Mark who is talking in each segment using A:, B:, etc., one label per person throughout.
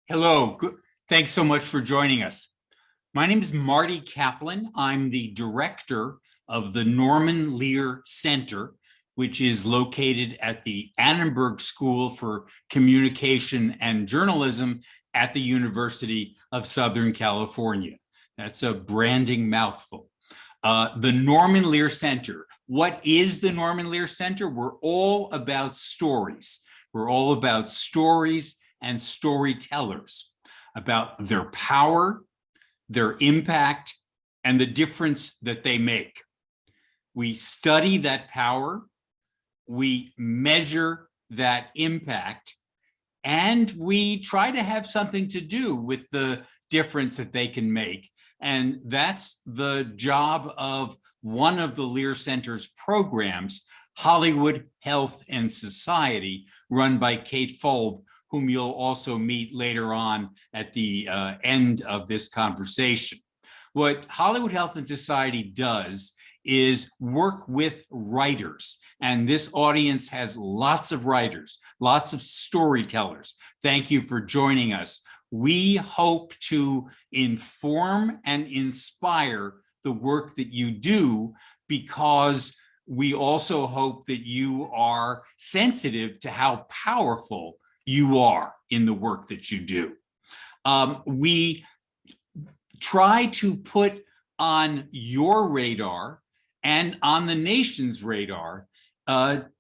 A: Hello, thanks so much for joining us. My name is Marty Kaplan. I'm the director of the Norman Lear Center, which is located at the Annenberg School for Communication and Journalism at the University of Southern California. That's a branding mouthful. The Norman Lear Center. What is the Norman Lear Center? We're all about stories. We're all about stories and storytellers, about their power, their impact, and the difference that they make. We study that power, we measure that impact, and we try to have something to do with the difference that they can make. And that's the job of one of the Lear Center's programs, Hollywood Health and Society, run by Kate Folb, whom you'll also meet later on at the end of this conversation. What Hollywood Health and Society does is work with writers. And this audience has lots of writers, lots of storytellers. Thank you for joining us. We hope to inform and inspire the work that you do, because we also hope that you are sensitive to how powerful you are in the work that you do. We try to put on your radar and on the nation's radar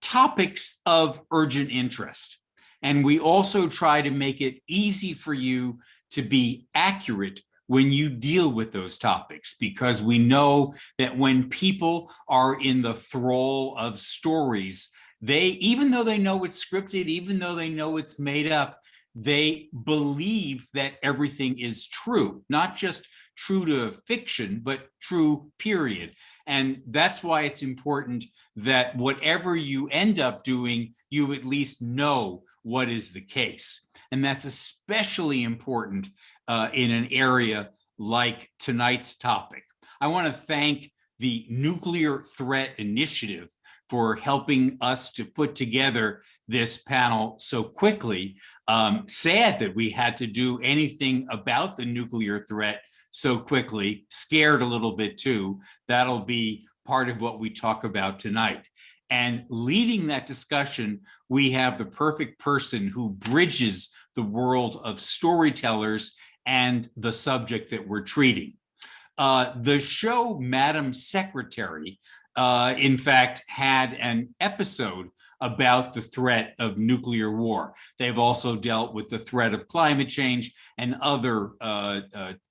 A: topics of urgent interest. And we also try to make it easy for you to be accurate when you deal with those topics, because we know that when people are in the thrall of stories, even though they know it's scripted, even though they know it's made up, they believe that everything is true, not just true to fiction, but true, period. And that's why it's important that whatever you end up doing, you at least know what is the case. And that's especially important in an area like tonight's topic. I want to thank the Nuclear Threat Initiative for helping us to put together this panel so quickly. Sad that we had to do anything about the nuclear threat so quickly, scared a little bit too. That'll be part of what we talk about tonight. And leading that discussion, we have the perfect person who bridges the world of storytellers and the subject that we're treating. The show Madam Secretary, in fact, had an episode about the threat of nuclear war. They've also dealt with the threat of climate change and other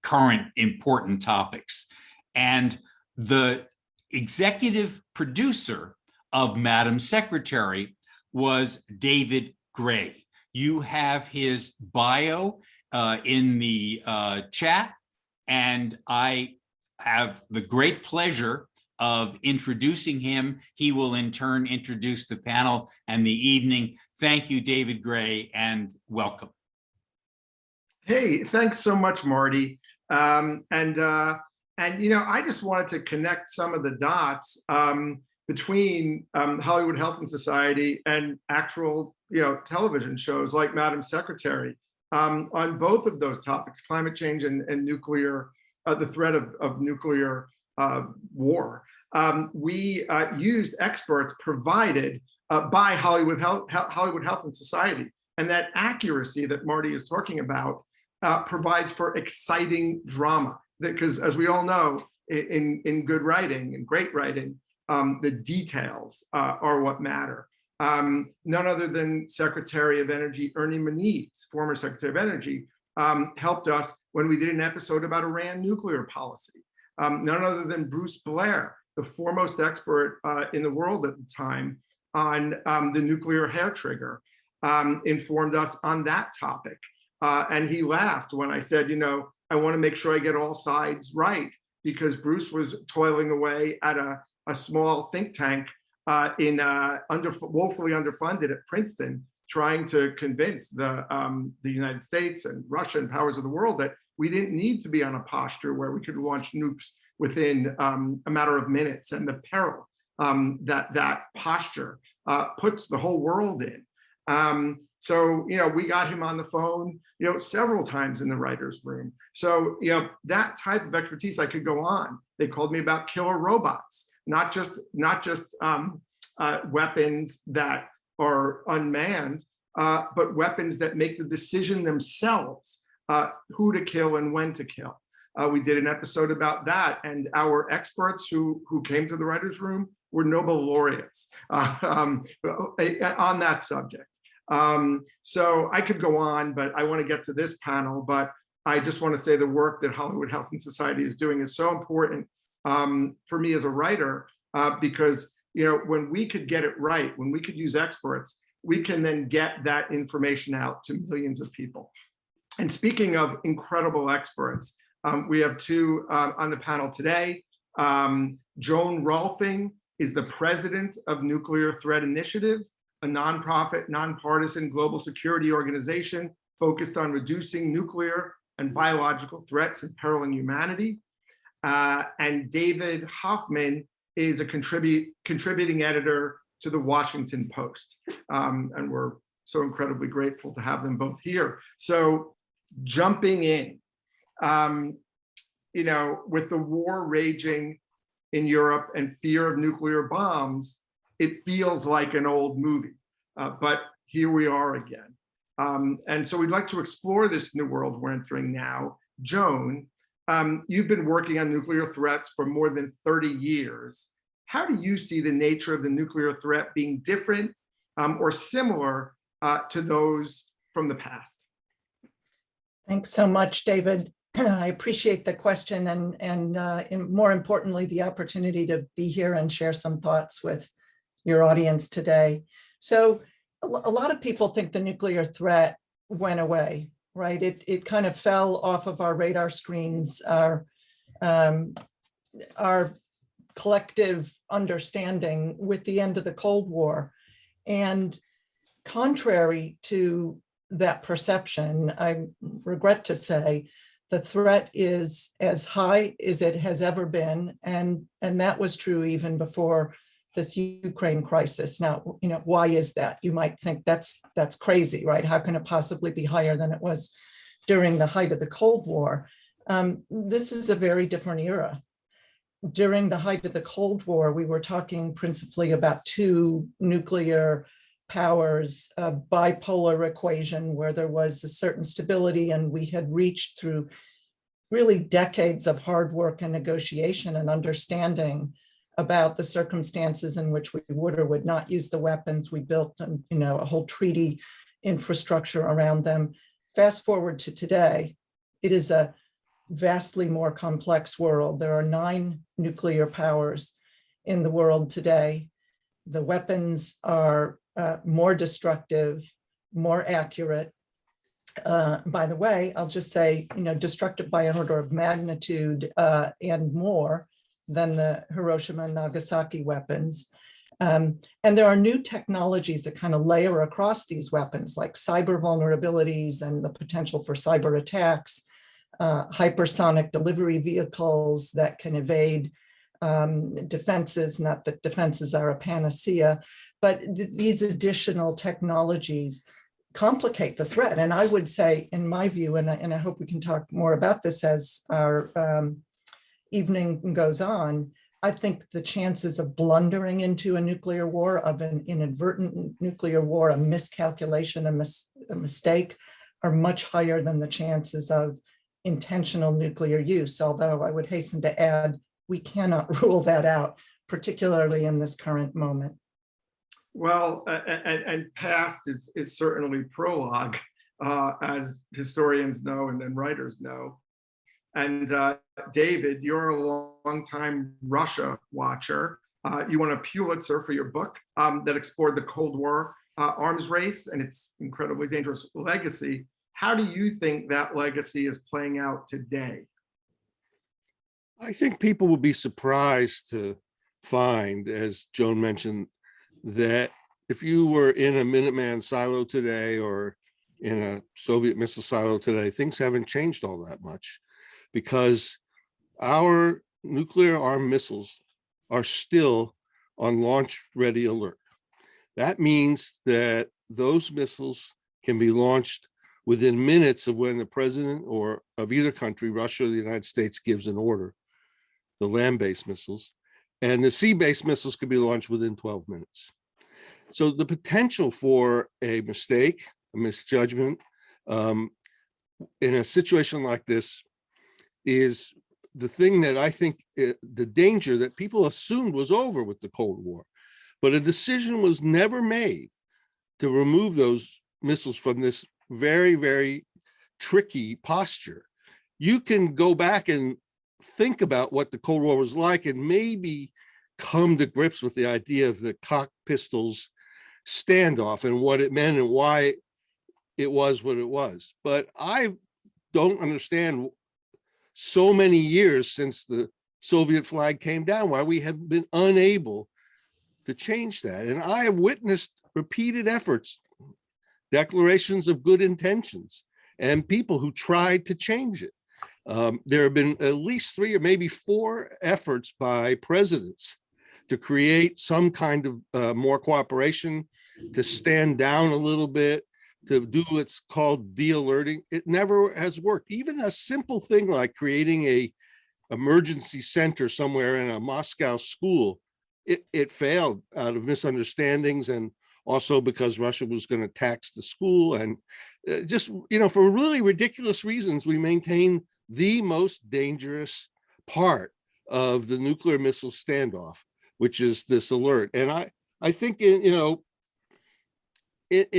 A: current important topics. And the executive producer of Madam Secretary was David Grae. You have his bio in the chat, and I have the great pleasure of introducing him. He will in turn introduce the panel and the evening. Thank you, David Grae, and welcome.
B: Hey, thanks so much, Marty. And you know, I just wanted to connect some of the dots between Hollywood Health and Society and actual, television shows like Madam Secretary on both of those topics, climate change and nuclear, the threat of nuclear war. We used experts provided by Hollywood Health and Society, and that accuracy that Marty is talking about provides for exciting drama. Because as we all know, in good writing and great writing, the details are what matter. None other than Secretary of Energy Ernie Moniz, former Secretary of Energy, helped us when we did an episode about Iran nuclear policy. None other than Bruce Blair, the foremost expert in the world at the time on the nuclear hair trigger, informed us on that topic. And he laughed when I said, I want to make sure I get all sides right, because Bruce was toiling away at a small think tank woefully underfunded at Princeton, trying to convince the United States and Russia and powers of the world that we didn't need to be on a posture where we could launch nukes within a matter of minutes, and the peril that posture puts the whole world in. So, we got him on the phone, several times in the writer's room. So, that type of expertise, I could go on. They called me about killer robots, not just weapons that are unmanned, but weapons that make the decision themselves, who to kill and when to kill. We did an episode about that, and our experts who came to the writer's room were Nobel laureates on that subject. So I could go on, but I want to get to this panel. But I just want to say the work that Hollywood Health and Society is doing is so important for me as a writer, because when we could get it right, when we could use experts, we can then get that information out to millions of people. And speaking of incredible experts, we have two on the panel today. Joan Rolfing is the president of Nuclear Threat Initiative, a nonprofit, nonpartisan global security organization focused on reducing nuclear and biological threats imperiling humanity. And David Hoffman is a contributing editor to the Washington Post. And we're so incredibly grateful to have them both here. So jumping in, with the war raging in Europe and fear of nuclear bombs, it feels like an old movie, but here we are again. And so we'd like to explore this new world we're entering now. Joan, you've been working on nuclear threats for more than 30 years. How do you see the nature of the nuclear threat being different or similar to those from the past?
C: Thanks so much, David. I appreciate the question and more importantly, the opportunity to be here and share some thoughts with your audience today. So a lot of people think the nuclear threat went away, right? It kind of fell off of our radar screens, our collective understanding with the end of the Cold War. And contrary to that perception, I regret to say, the threat is as high as it has ever been. And that was true even before this Ukraine crisis. Now, why is that? You might think that's crazy, right? How can it possibly be higher than it was during the height of the Cold War? This is a very different era. During the height of the Cold War, we were talking principally about two nuclear powers, a bipolar equation where there was a certain stability, and we had reached through really decades of hard work and negotiation and understanding about the circumstances in which we would or would not use the weapons. We built a whole treaty infrastructure around them. Fast forward to today, it is a vastly more complex world. There are 9 nuclear powers in the world today. The weapons are more destructive, more accurate. By the way, I'll just say, destructive by an order of magnitude and more than the Hiroshima and Nagasaki weapons. And there are new technologies that kind of layer across these weapons, like cyber vulnerabilities and the potential for cyber attacks, hypersonic delivery vehicles that can evade defenses, not that defenses are a panacea, but these additional technologies complicate the threat. And I would say, in my view, and I hope we can talk more about this as our evening goes on, I think the chances of blundering into a nuclear war, of an inadvertent nuclear war, a miscalculation, a mistake, are much higher than the chances of intentional nuclear use. Although I would hasten to add, we cannot rule that out, particularly in this current moment.
B: Well, and past is certainly prologue, as historians know and then writers know. And David, you're a longtime Russia watcher. You won a Pulitzer for your book that explored the Cold War arms race and its incredibly dangerous legacy. How do you think that legacy is playing out today?
D: I think people will be surprised to find, as Joan mentioned, that if you were in a Minuteman silo today or in a Soviet missile silo today, things haven't changed all that much, because our nuclear armed missiles are still on launch ready alert. That means that those missiles can be launched within minutes of when the president or of either country, Russia or the United States, gives an order, the land-based missiles, and the sea-based missiles could be launched within 12 minutes. So the potential for a mistake, a misjudgment, in a situation like this is the thing that I think the danger that people assumed was over with the Cold War. But a decision was never made to remove those missiles from this very, very tricky posture. You can go back and think about what the Cold War was like and maybe come to grips with the idea of the cock pistols standoff and what it meant and why it was what it was. But I don't understand, so many years since the Soviet flag came down, why we have been unable to change that. And I have witnessed repeated efforts, declarations of good intentions, and people who tried to change it. There have been at least 3 or maybe 4 efforts by presidents to create some kind of more cooperation, to stand down a little bit, to do what's called de-alerting. It never has worked. Even a simple thing like creating a emergency center somewhere in a Moscow school, it failed out of misunderstandings, and also because Russia was going to tax the school. And just, for really ridiculous reasons, we maintain the most dangerous part of the nuclear missile standoff, which is this alert. And I think, in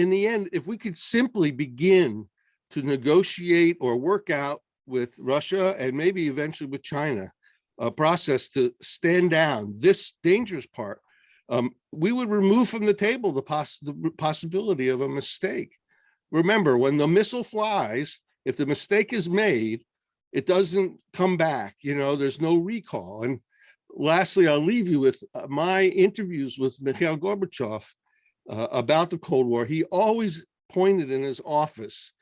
D: the end, if we could simply begin to negotiate or work out with Russia and maybe eventually with China, a process to stand down this dangerous part, we would remove from the table the possibility of a mistake. Remember, when the missile flies, if the mistake is made, it doesn't come back. There's no recall. And lastly, I'll leave you with my interviews with Mikhail Gorbachev about the Cold War. He always pointed in his office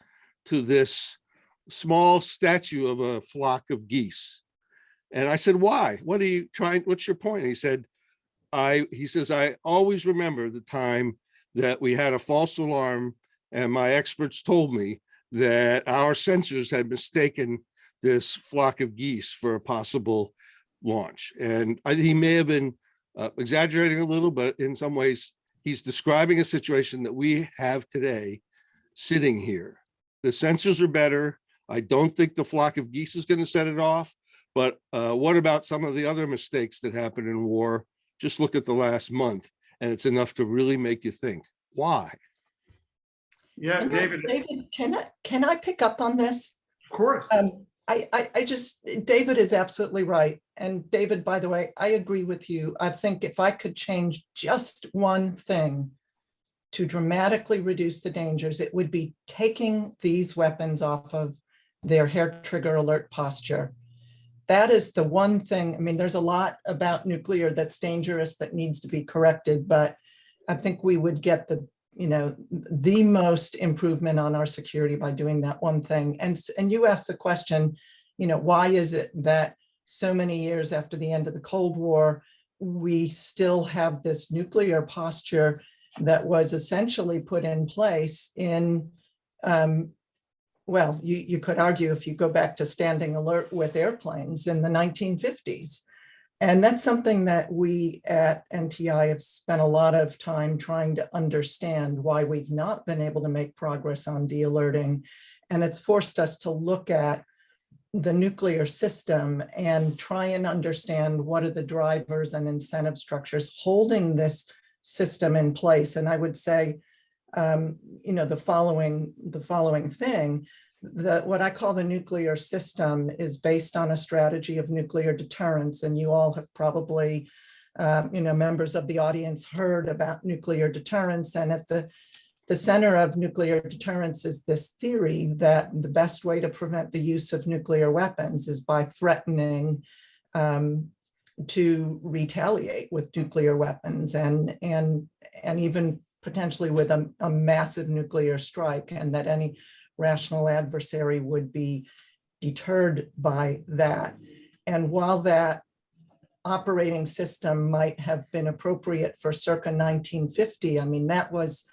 D: to this small statue of a flock of geese. And I said, why? What's your point? And he said, I always remember the time that we had a false alarm and my experts told me that our sensors had mistaken this flock of geese for a possible launch. And he may have been exaggerating a little, but in some ways, he's describing a situation that we have today sitting here. The sensors are better. I don't think the flock of geese is going to set it off. But what about some of the other mistakes that happen in war? Just look at the last month, and it's enough to really make you think, why?
B: Yeah,
C: And
B: David.
C: David, can I pick up on this?
B: Of course.
C: David is absolutely right. And David, by the way, I agree with you. I think if I could change just one thing to dramatically reduce the dangers, it would be taking these weapons off of their hair trigger alert posture. That is the one thing. I mean, there's a lot about nuclear that's dangerous that needs to be corrected, but I think we would get the most improvement on our security by doing that one thing. And you asked the question, why is it that so many years after the end of the Cold War, we still have this nuclear posture that was essentially put in place in, well, you could argue if you go back to standing alert with airplanes in the 1950s. And that's something that we at NTI have spent a lot of time trying to understand why we've not been able to make progress on de-alerting. And it's forced us to look at the nuclear system and try and understand what are the drivers and incentive structures holding this system in place. And I would say, the following thing, what I call the nuclear system is based on a strategy of nuclear deterrence. And you all have probably, members of the audience heard about nuclear deterrence. And at the center of nuclear deterrence is this theory that the best way to prevent the use of nuclear weapons is by threatening to retaliate with nuclear weapons and even potentially with a massive nuclear strike, and that any rational adversary would be deterred by that. And while that operating system might have been appropriate for circa 1950, I mean, that was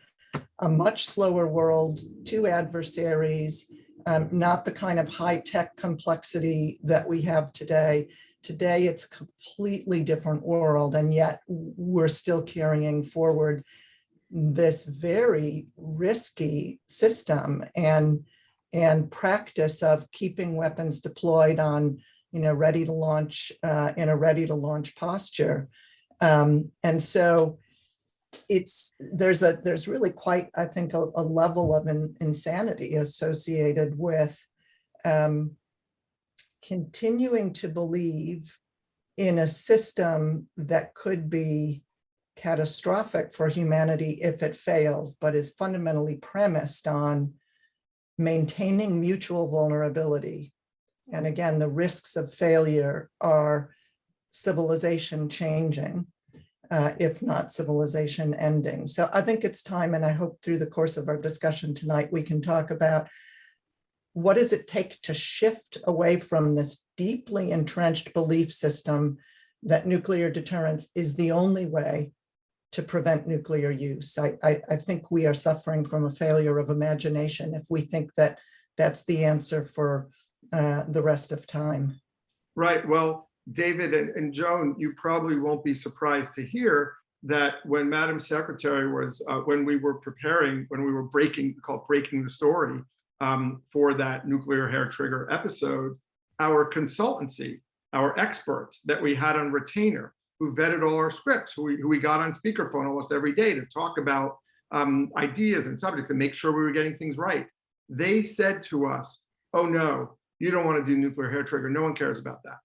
C: a much slower world, two adversaries, not the kind of high-tech complexity that we have today. Today, it's a completely different world, and yet we're still carrying forward this very risky system and practice of keeping weapons deployed on, ready to launch in a ready to launch posture. And so there's really quite, I think, a level of insanity associated with continuing to believe in a system that could be catastrophic for humanity if it fails, but is fundamentally premised on maintaining mutual vulnerability. And again, the risks of failure are civilization changing, if not civilization ending. So I think it's time, and I hope through the course of our discussion tonight, we can talk about what does it take to shift away from this deeply entrenched belief system that nuclear deterrence is the only way to prevent nuclear use. I think we are suffering from a failure of imagination if we think that that's the answer for the rest of time.
B: Right. Well, David and Joan, you probably won't be surprised to hear that when Madam Secretary was, when we were breaking the story for that nuclear hair trigger episode, our consultancy, our experts that we had on retainer, who vetted all our scripts, who we got on speakerphone almost every day to talk about ideas and subjects to make sure we were getting things right. They said to us, oh no, you don't want to do nuclear hair trigger. No one cares about that.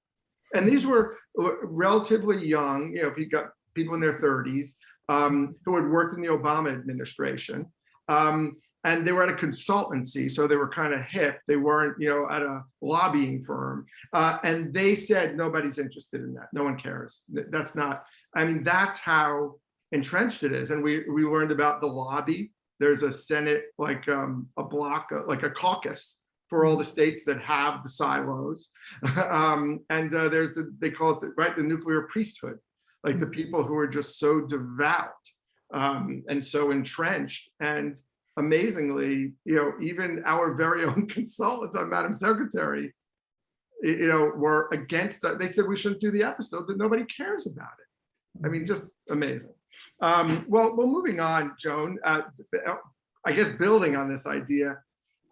B: And these were relatively young, people in their 30s who had worked in the Obama administration. And they were at a consultancy, so they were kind of hip. They weren't, at a lobbying firm. And they said, nobody's interested in that. No one cares. That's how entrenched it is. And we learned about the lobby. There's a Senate, like a block, like a caucus for all the states that have the silos. There's they call it the nuclear priesthood, like the people who are just so devout and so entrenched. And amazingly, even our very own consultants on Madam Secretary, were against that. They said we shouldn't do the episode, that nobody cares about it. I mean, just amazing. Well, moving on, Joan, I guess building on this idea,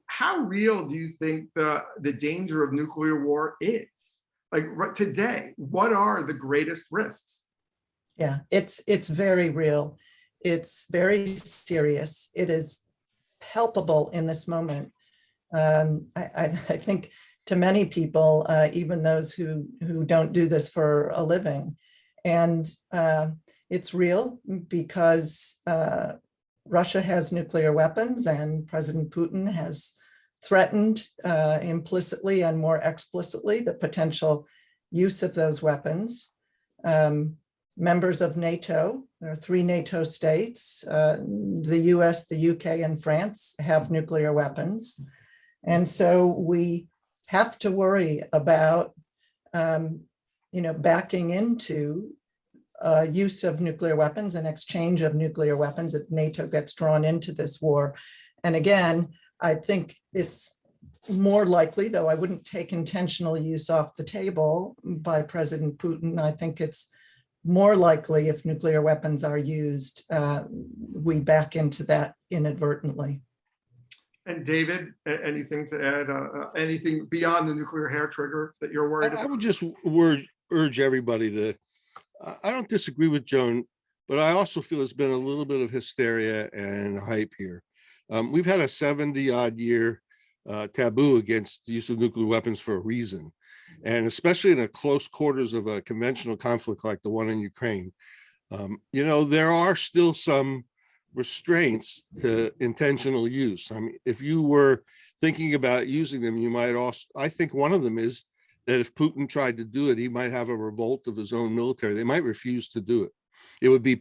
B: how real do you think the danger of nuclear war is? Like today, what are the greatest risks?
C: Yeah, it's very real. It's very serious. It is palpable in this moment. I think to many people, even those who don't do this for a living, and it's real because Russia has nuclear weapons, and President Putin has threatened implicitly and more explicitly the potential use of those weapons. Members of NATO, there are 3 NATO states, the US, the UK, and France have nuclear weapons. And so we have to worry about, backing into use of nuclear weapons and exchange of nuclear weapons if NATO gets drawn into this war. And again, I think it's more likely, though I wouldn't take intentional use off the table by President Putin. I think it's more likely if nuclear weapons are used, we back into that inadvertently.
B: And David, anything to add? Anything beyond the nuclear hair trigger that you're worried about?
D: I would just urge everybody to, I don't disagree with Joan, but I also feel there's been a little bit of hysteria and hype here. We've had a 70-odd year taboo against the use of nuclear weapons for a reason. And especially in a close quarters of a conventional conflict like the one in Ukraine, there are still some restraints to intentional use. I mean, if you were thinking about using them, you might also, I think one of them is that if Putin tried to do it, he might have a revolt of his own military. They might refuse to do it. It would be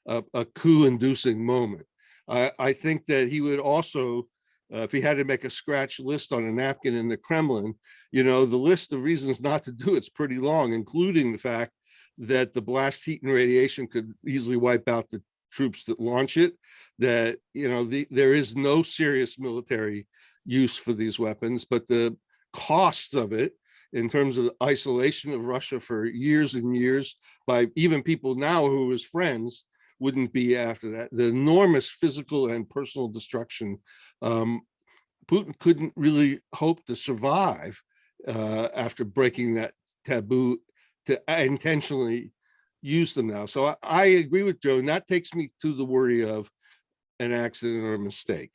D: a coup-inducing moment. I think that he would also, if he had to make a scratch list on a napkin in the Kremlin, the list of reasons not to do it's pretty long, including the fact that the blast heat and radiation could easily wipe out the troops that launch it, that, there is no serious military use for these weapons, but the costs of it in terms of isolation of Russia for years and years by even people now who was friends wouldn't be after that. The enormous physical and personal destruction. Putin couldn't really hope to survive after breaking that taboo to intentionally use them now. So I agree with Joan. That takes me to the worry of an accident or a mistake.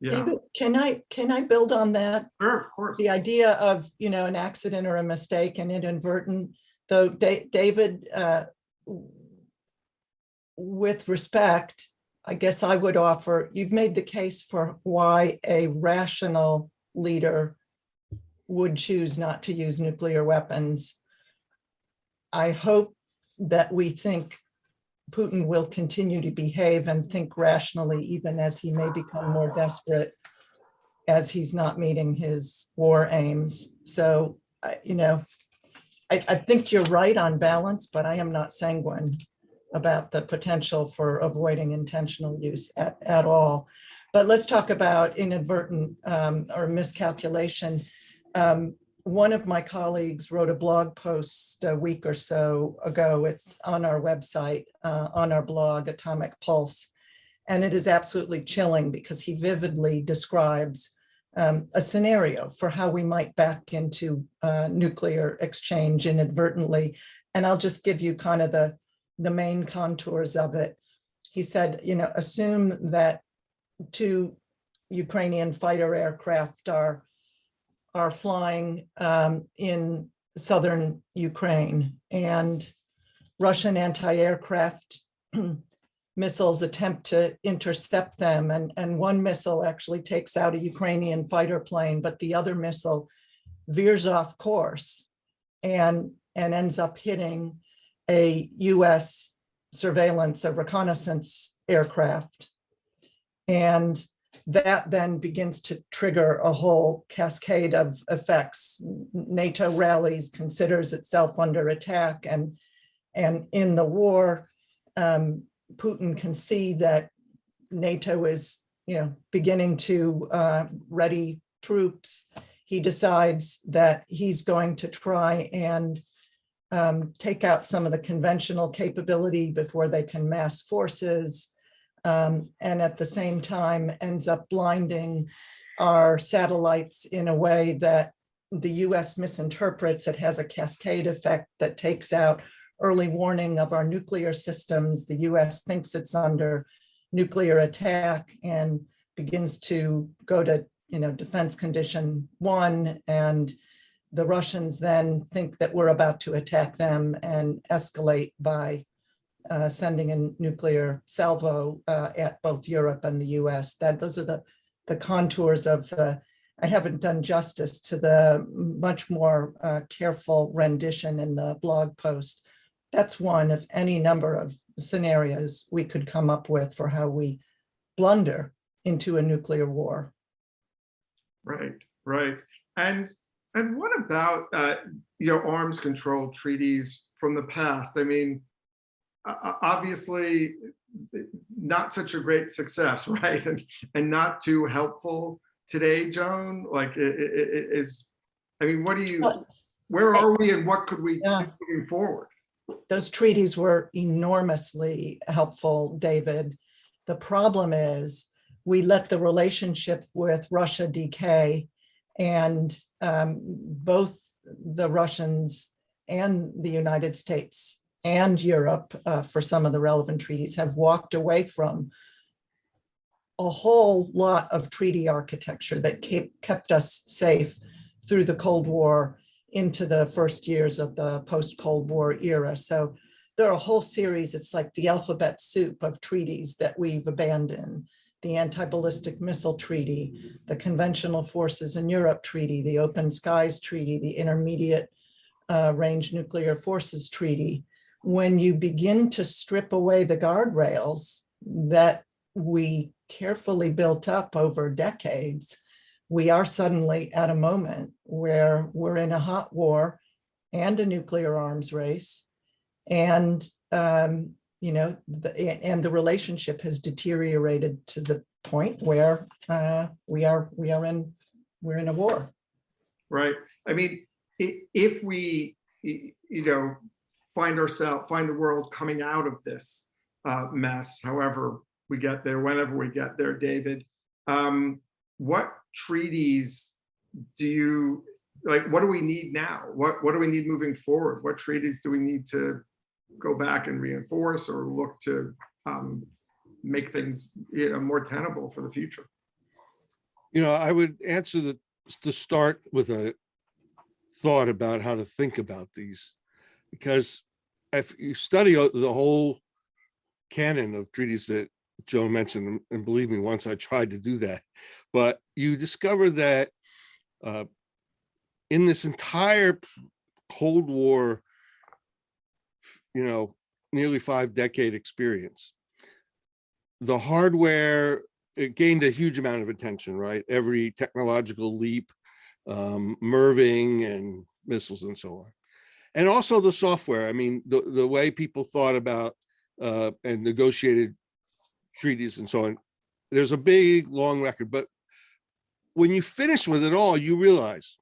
B: Yeah,
C: David, can I build on that?
B: sure, of course.
C: The idea of, an accident or a mistake and inadvertent, though, David, with respect, I guess I would offer, you've made the case for why a rational leader would choose not to use nuclear weapons. I hope that we think Putin will continue to behave and think rationally, even as he may become more desperate as he's not meeting his war aims. So, I think you're right on balance, but I am not sanguine about the potential for avoiding intentional use at all. But let's talk about inadvertent or miscalculation. One of my colleagues wrote a blog post a week or so ago. It's on our website, on our blog, Atomic Pulse. And it is absolutely chilling because he vividly describes a scenario for how we might back into nuclear exchange inadvertently. And I'll just give you kind of the main contours of it. He said, assume that 2 Ukrainian fighter aircraft are flying in southern Ukraine, and Russian anti-aircraft missiles attempt to intercept them. And one missile actually takes out a Ukrainian fighter plane, but the other missile veers off course and ends up hitting a US surveillance, a reconnaissance aircraft. And that then begins to trigger a whole cascade of effects. NATO rallies, considers itself under attack, and in the war, Putin can see that NATO is, beginning to ready troops. He decides that he's going to try and take out some of the conventional capability before they can mass forces. And at the same time ends up blinding our satellites in a way that the US misinterprets. It has a cascade effect that takes out early warning of our nuclear systems. The US thinks it's under nuclear attack and begins to go to, defense condition 1, and the Russians then think that we're about to attack them and escalate by sending a nuclear salvo at both Europe and the US. Those are the contours of I haven't done justice to the much more careful rendition in the blog post. That's one of any number of scenarios we could come up with for how we blunder into a nuclear war.
B: Right. And what about arms control treaties from the past? I mean, obviously not such a great success, right? And not too helpful today, Joan. Like, where are we and what could we do moving forward?
C: Those treaties were enormously helpful, David. The problem is we let the relationship with Russia decay, and both the Russians and the United States and Europe, for some of the relevant treaties, have walked away from a whole lot of treaty architecture that kept us safe through the Cold War into the first years of the post-Cold War era. So there are a whole series, it's like the alphabet soup of treaties that we've abandoned. The Anti-Ballistic Missile Treaty, the Conventional Forces in Europe Treaty, the Open Skies Treaty, the Intermediate Range Nuclear Forces Treaty. When you begin to strip away the guardrails that we carefully built up over decades, we are suddenly at a moment where we're in a hot war and a nuclear arms race. And, and the relationship has deteriorated to the point where we're in a war.
B: Right. I mean, if we, find the world coming out of this mess, however we get there, whenever we get there, David, what treaties do you like? What do we need now? What do we need moving forward? What treaties do we need to go back and reinforce or look to make things more tenable for the future?
D: I would answer to start with a thought about how to think about these, because if you study the whole canon of treaties that Joan mentioned, and believe me, once I tried to do that, but you discover that in this entire Cold War, nearly 5-decade experience, the hardware, it gained a huge amount of attention, right? Every technological leap, MIRVing and missiles and so on. And also the software. I mean, the way people thought about and negotiated treaties and so on. There's a big, long record, but when you finish with it all, you realize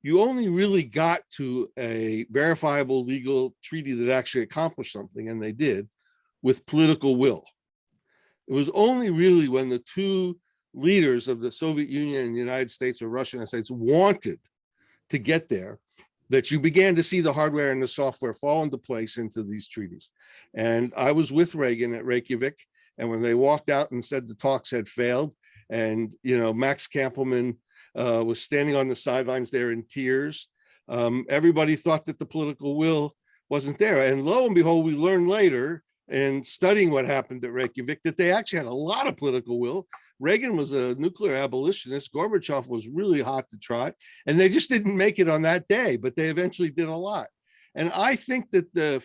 D: you only really got to a verifiable legal treaty that actually accomplished something, and they did, with political will. It was only really when the two leaders of the Soviet Union and the United States, or Russia and the States, wanted to get there that you began to see the hardware and the software fall into place into these treaties. And I was with Reagan at Reykjavik, and when they walked out and said the talks had failed, and Max Kampelman was standing on the sidelines there in tears, everybody thought that the political will wasn't there. And lo and behold, we learned later, and studying what happened at Reykjavik, that they actually had a lot of political will. Reagan was a nuclear abolitionist. Gorbachev was really hot to try, and they just didn't make it on that day, but they eventually did a lot. And I think that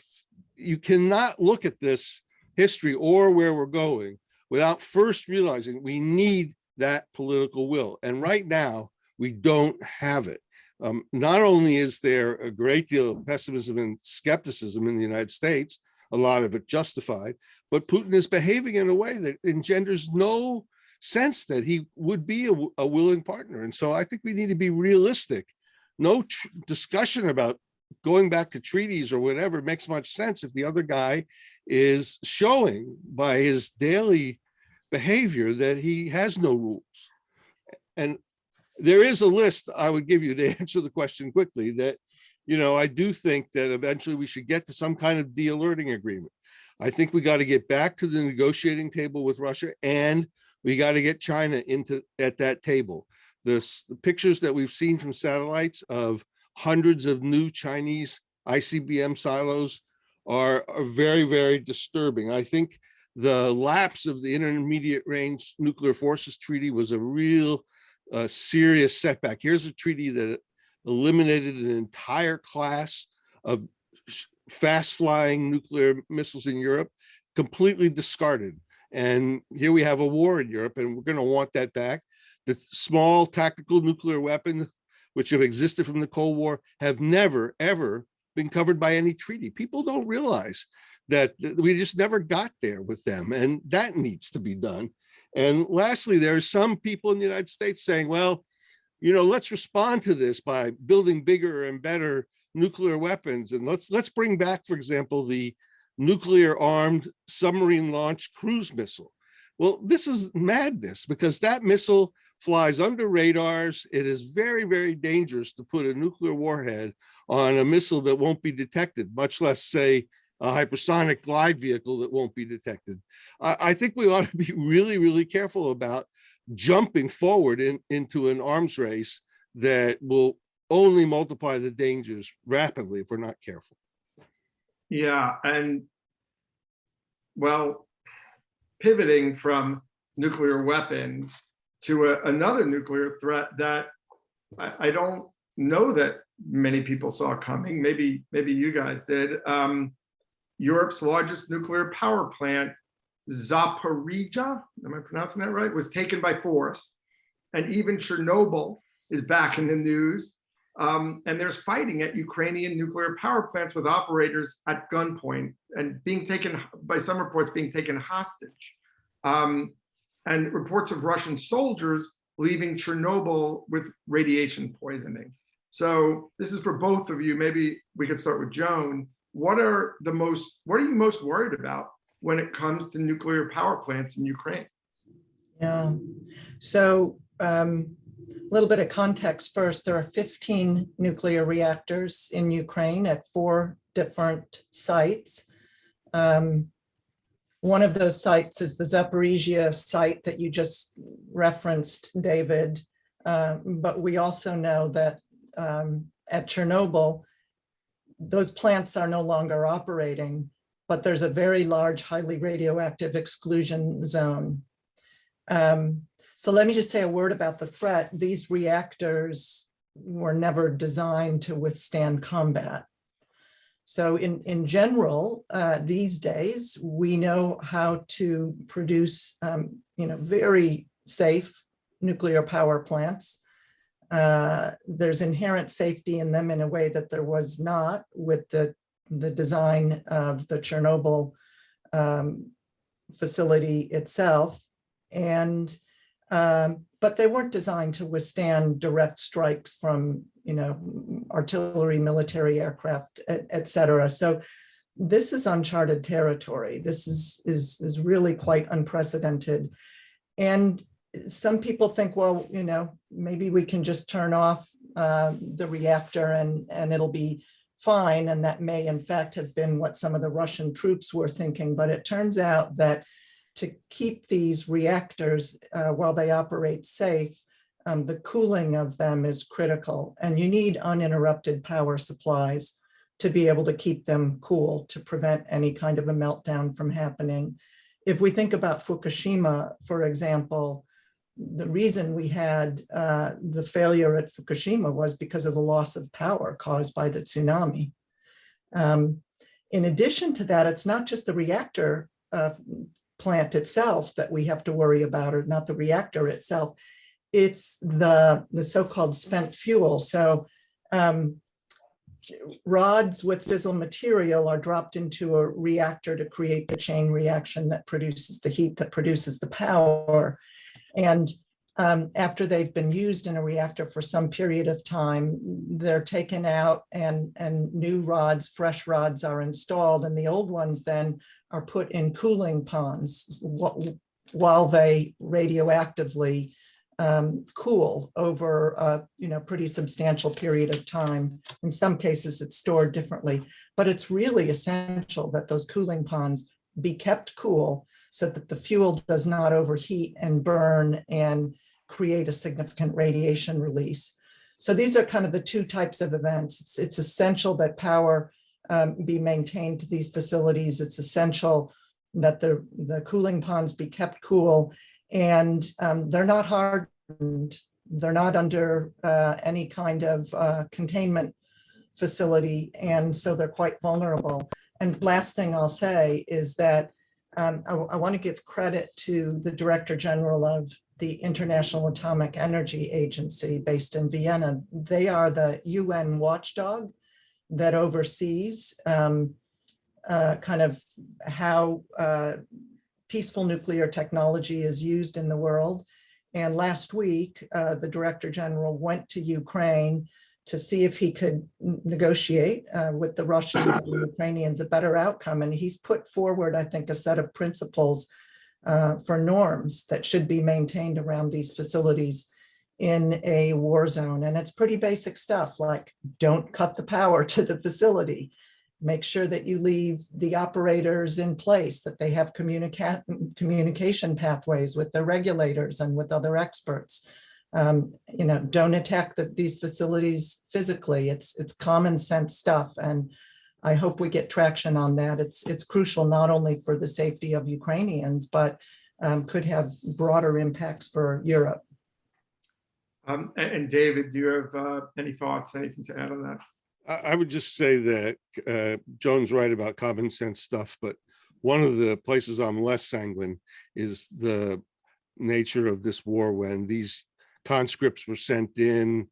D: you cannot look at this history or where we're going without first realizing we need that political will. And right now, we don't have it. Not only is there a great deal of pessimism and skepticism in the United States, a lot of it justified, but Putin is behaving in a way that engenders no sense that he would be a willing partner. And so I think we need to be realistic. No discussion about going back to treaties or whatever makes much sense if the other guy is showing by his daily behavior that he has no rules. And there is a list I would give you to answer the question quickly that I do think that eventually we should get to some kind of de-alerting agreement. I think we got to get back to the negotiating table with Russia, and we got to get China at that table. The pictures that we've seen from satellites of hundreds of new Chinese ICBM silos are very, very disturbing. I think the lapse of the Intermediate Range Nuclear Forces Treaty was a real serious setback. Here's a treaty that eliminated an entire class of fast-flying nuclear missiles in Europe, completely discarded. And here we have a war in Europe, and we're going to want that back. The small tactical nuclear weapons, which have existed from the Cold War, have never, ever been covered by any treaty. People don't realize that we just never got there with them, and that needs to be done. And lastly, there are some people in the United States saying, well, let's respond to this by building bigger and better nuclear weapons. And let's bring back, for example, the nuclear armed submarine launched cruise missile. Well, this is madness, because that missile flies under radars. It is very, very dangerous to put a nuclear warhead on a missile that won't be detected, much less, say, a hypersonic glide vehicle that won't be detected. I think we ought to be really, really careful about jumping forward into an arms race that will only multiply the dangers rapidly if we're not careful.
B: Yeah, and well, pivoting from nuclear weapons to another nuclear threat that I don't know that many people saw coming. Maybe you guys did. Europe's largest nuclear power plant, Zaporizhzhia, am I pronouncing that right, was taken by force. And even Chernobyl is back in the news. And there's fighting at Ukrainian nuclear power plants with operators at gunpoint and being taken, by some reports, being taken hostage. And reports of Russian soldiers leaving Chernobyl with radiation poisoning. So this is for both of you. Maybe we could start with Joan. What are you most worried about when it comes to nuclear power plants in Ukraine?
C: Yeah. So a little bit of context first. There are 15 nuclear reactors in Ukraine at 4 different sites. One of those sites is the Zaporizhia site that you just referenced, David. But we also know that at Chernobyl, those plants are no longer operating, but there's a very large, highly radioactive exclusion zone. So let me just say a word about the threat. These reactors were never designed to withstand combat. So in general, these days, we know how to produce very safe nuclear power plants. There's inherent safety in them in a way that there was not with the design of the Chernobyl facility itself. And but they weren't designed to withstand direct strikes from artillery, military aircraft, et cetera. So this is uncharted territory. This is really quite unprecedented. And some people think, well, maybe we can just turn off the reactor and it'll be fine. And that may in fact have been what some of the Russian troops were thinking. But it turns out that to keep these reactors while they operate safe, the cooling of them is critical. And you need uninterrupted power supplies to be able to keep them cool, to prevent any kind of a meltdown from happening. If we think about Fukushima, for example, the reason we had the failure at Fukushima was because of the loss of power caused by the tsunami. In addition to that, it's not just the reactor plant itself that we have to worry about, or not the reactor itself, it's the so-called spent fuel. So rods with fissile material are dropped into a reactor to create the chain reaction that produces the heat, that produces the power. And after they've been used in a reactor for some period of time, they're taken out and new rods, fresh rods are installed, and the old ones then are put in cooling ponds while they radioactively cool over a pretty substantial period of time. In some cases, it's stored differently, but it's really essential that those cooling ponds be kept cool so that the fuel does not overheat and burn and create a significant radiation release. So these are kind of the 2 types of events. It's essential that power be maintained to these facilities. It's essential that the cooling ponds be kept cool, and they're not hardened. They're not under any kind of containment facility, and so they're quite vulnerable. And last thing I'll say is that I want to give credit to the Director General of the International Atomic Energy Agency based in Vienna. They are the UN watchdog that oversees kind of how peaceful nuclear technology is used in the world. And last week, the Director General went to Ukraine to see if he could negotiate with the Russians and the Ukrainians a better outcome. And he's put forward, I think, a set of principles for norms that should be maintained around these facilities in a war zone. And it's pretty basic stuff, like don't cut the power to the facility. Make sure that you leave the operators in place, that they have communication pathways with the regulators and with other experts. Don't attack these facilities physically. It's common sense stuff. And I hope we get traction on that. It's crucial not only for the safety of Ukrainians, but could have broader impacts for Europe.
B: And David, do you have any thoughts, anything to add on that?
D: I would just say that Joan's right about common sense stuff, but one of the places I'm less sanguine is the nature of this war, when these conscripts were sent in,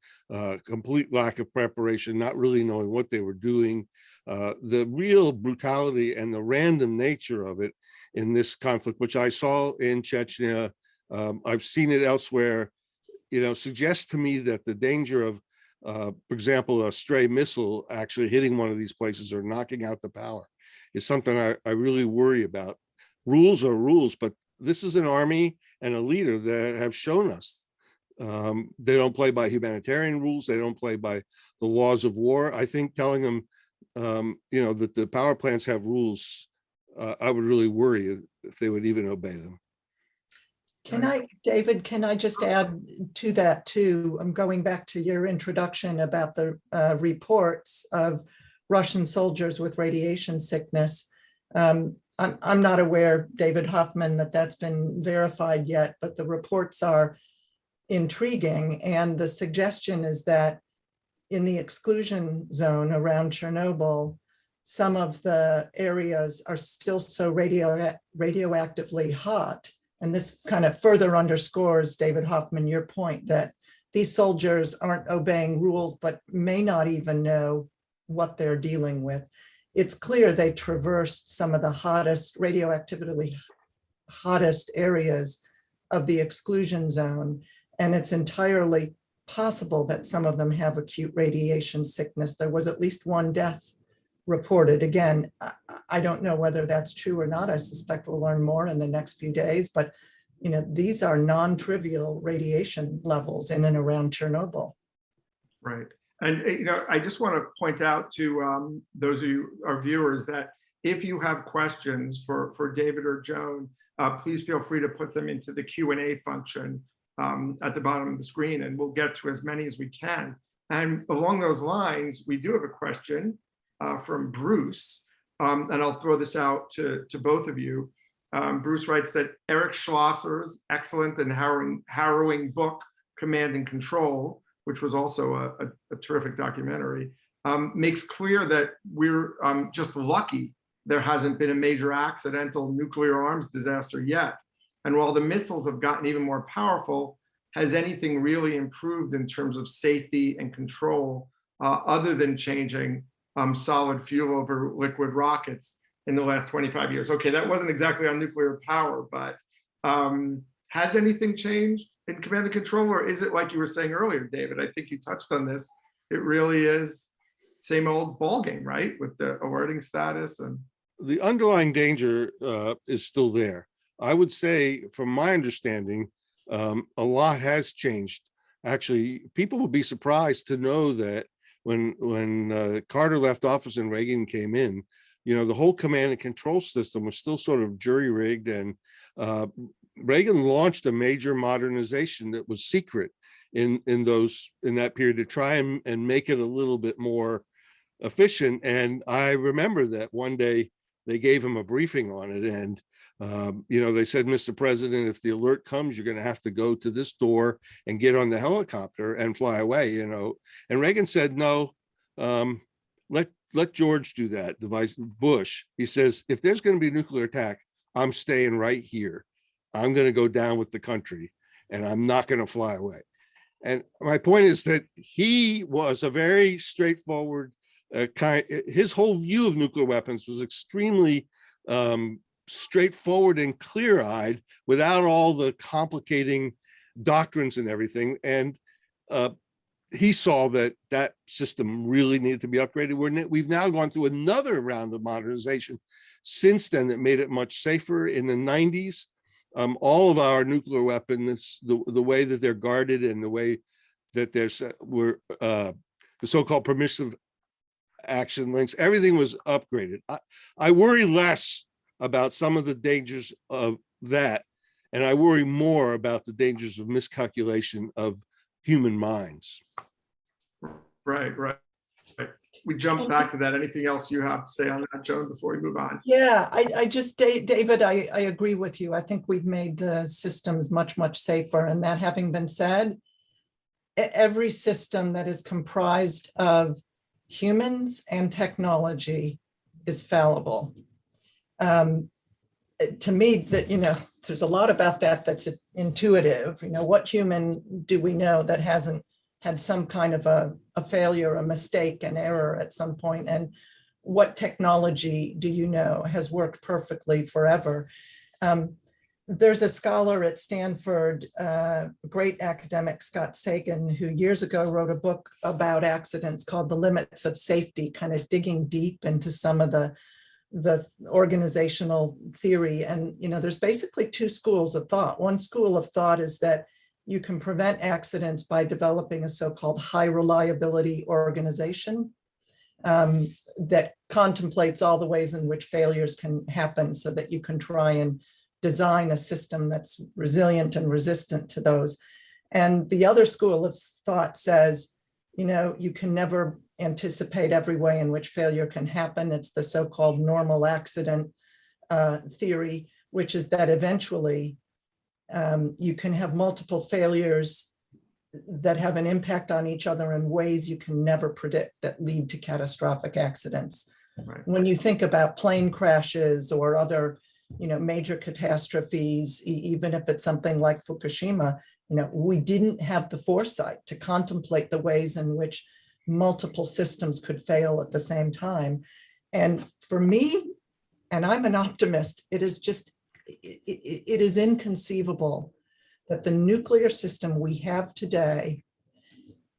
D: complete lack of preparation, not really knowing what they were doing. The real brutality and the random nature of it in this conflict, which I saw in Chechnya, I've seen it elsewhere, suggests to me that the danger of, for example, a stray missile actually hitting one of these places or knocking out the power is something I really worry about. Rules are rules, but this is an army and a leader that have shown us they don't play by humanitarian rules. They don't play by the laws of war. I think telling them, that the power plants have rules, I would really worry if they would even obey them.
C: David, can I just add to that too? I'm going back to your introduction about the reports of Russian soldiers with radiation sickness. I'm not aware, David Hoffman, that that's been verified yet, but the reports are intriguing. And the suggestion is that in the exclusion zone around Chernobyl, some of the areas are still so radioactively hot. And this kind of further underscores, David Hoffman, your point that these soldiers aren't obeying rules, but may not even know what they're dealing with. It's clear they traversed some of the radioactively hottest areas of the exclusion zone. And it's entirely possible that some of them have acute radiation sickness. There was at least one death reported. Again, I don't know whether that's true or not. I suspect we'll learn more in the next few days, but these are non-trivial radiation levels in and around Chernobyl.
B: Right. And, I just want to point out to those of you, our viewers, that if you have questions for David or Joan, please feel free to put them into the Q&A function at the bottom of the screen, and we'll get to as many as we can. And along those lines, we do have a question from Bruce, and I'll throw this out to both of you. Bruce writes that Eric Schlosser's excellent and harrowing book, Command and Control, which was also a terrific documentary, makes clear that we're just lucky there hasn't been a major accidental nuclear arms disaster yet. And while the missiles have gotten even more powerful, has anything really improved in terms of safety and control other than changing solid fuel over liquid rockets in the last 25 years? Okay, that wasn't exactly on nuclear power, but has anything changed in command and control, or is it like you were saying earlier, David? I think you touched on this. It really is same old ball game, right? With the alerting status and
D: the underlying danger is still there. I would say, from my understanding, a lot has changed. Actually, people will be surprised to know that when Carter left office and Reagan came in, the whole command and control system was still sort of jury-rigged, and Reagan launched a major modernization that was secret in that period to try and make it a little bit more efficient. And I remember that one day they gave him a briefing on it, and they said, Mr. President, if the alert comes, you're going to have to go to this door and get on the helicopter and fly away, And Reagan said, no, let George do that, the Vice Bush. He says, if there's going to be a nuclear attack, I'm staying right here. I'm going to go down with the country, and I'm not going to fly away. And my point is that he was a very straightforward his whole view of nuclear weapons was extremely straightforward and clear-eyed, without all the complicating doctrines and everything. And he saw that system really needed to be upgraded. We've now gone through another round of modernization since then that made it much safer. In the 90s, all of our nuclear weapons, the way that they're guarded and the way that were the so-called permissive action links, everything was upgraded. I worry less about some of the dangers of that, and I worry more about the dangers of miscalculation of human minds.
B: Right. We jump back to that. Anything else you have to say on that, Joan, before we move on?
C: Yeah, David, I agree with you. I think we've made the systems much, much safer. And that having been said, every system that is comprised of humans and technology is fallible. to me, that, there's a lot about that that's intuitive. What human do we know that hasn't had some kind of a failure, a mistake, an error at some point? And what technology do you know has worked perfectly forever? There's a scholar at Stanford, great academic, Scott Sagan, who years ago wrote a book about accidents called The Limits of Safety, kind of digging deep into some of the organizational theory. And, there's basically two schools of thought. One school of thought is that you can prevent accidents by developing a so-called high reliability organization that contemplates all the ways in which failures can happen so that you can try and design a system that's resilient and resistant to those. And the other school of thought says, you can never anticipate every way in which failure can happen. It's the so-called normal accident theory, which is that eventually you can have multiple failures that have an impact on each other in ways you can never predict that lead to catastrophic accidents.
B: Right.
C: When you think about plane crashes or other major catastrophes, even if it's something like Fukushima, we didn't have the foresight to contemplate the ways in which multiple systems could fail at the same time. And for me, and I'm an optimist, it is inconceivable that the nuclear system we have today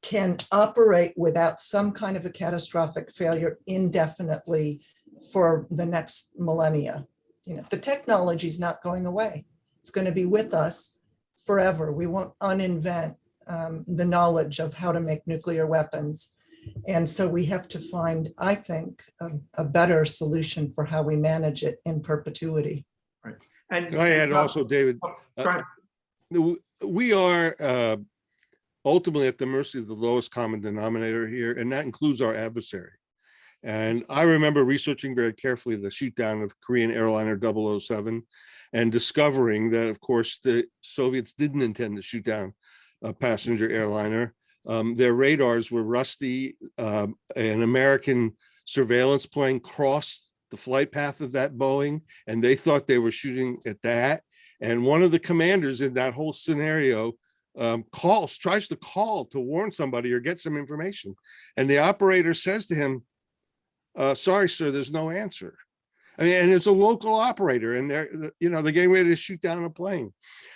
C: can operate without some kind of a catastrophic failure indefinitely for the next millennia. The technology is not going away. It's going to be with us forever. We won't uninvent the knowledge of how to make nuclear weapons. And so we have to find, I think, a better solution for how we manage it in perpetuity.
B: Right. And
D: Can I add also, David?
B: Go ahead.
D: We are ultimately at the mercy of the lowest common denominator here, and that includes our adversary. And I remember researching very carefully the shoot down of Korean airliner 007 and discovering that, of course, the Soviets didn't intend to shoot down a passenger airliner. Their radars were rusty. An American surveillance plane crossed the flight path of that Boeing, and they thought they were shooting at that. And one of the commanders in that whole scenario tries to call to warn somebody or get some information. And the operator says to him, sorry, sir, there's no answer. I mean, and it's a local operator, and they're getting ready to shoot down a plane.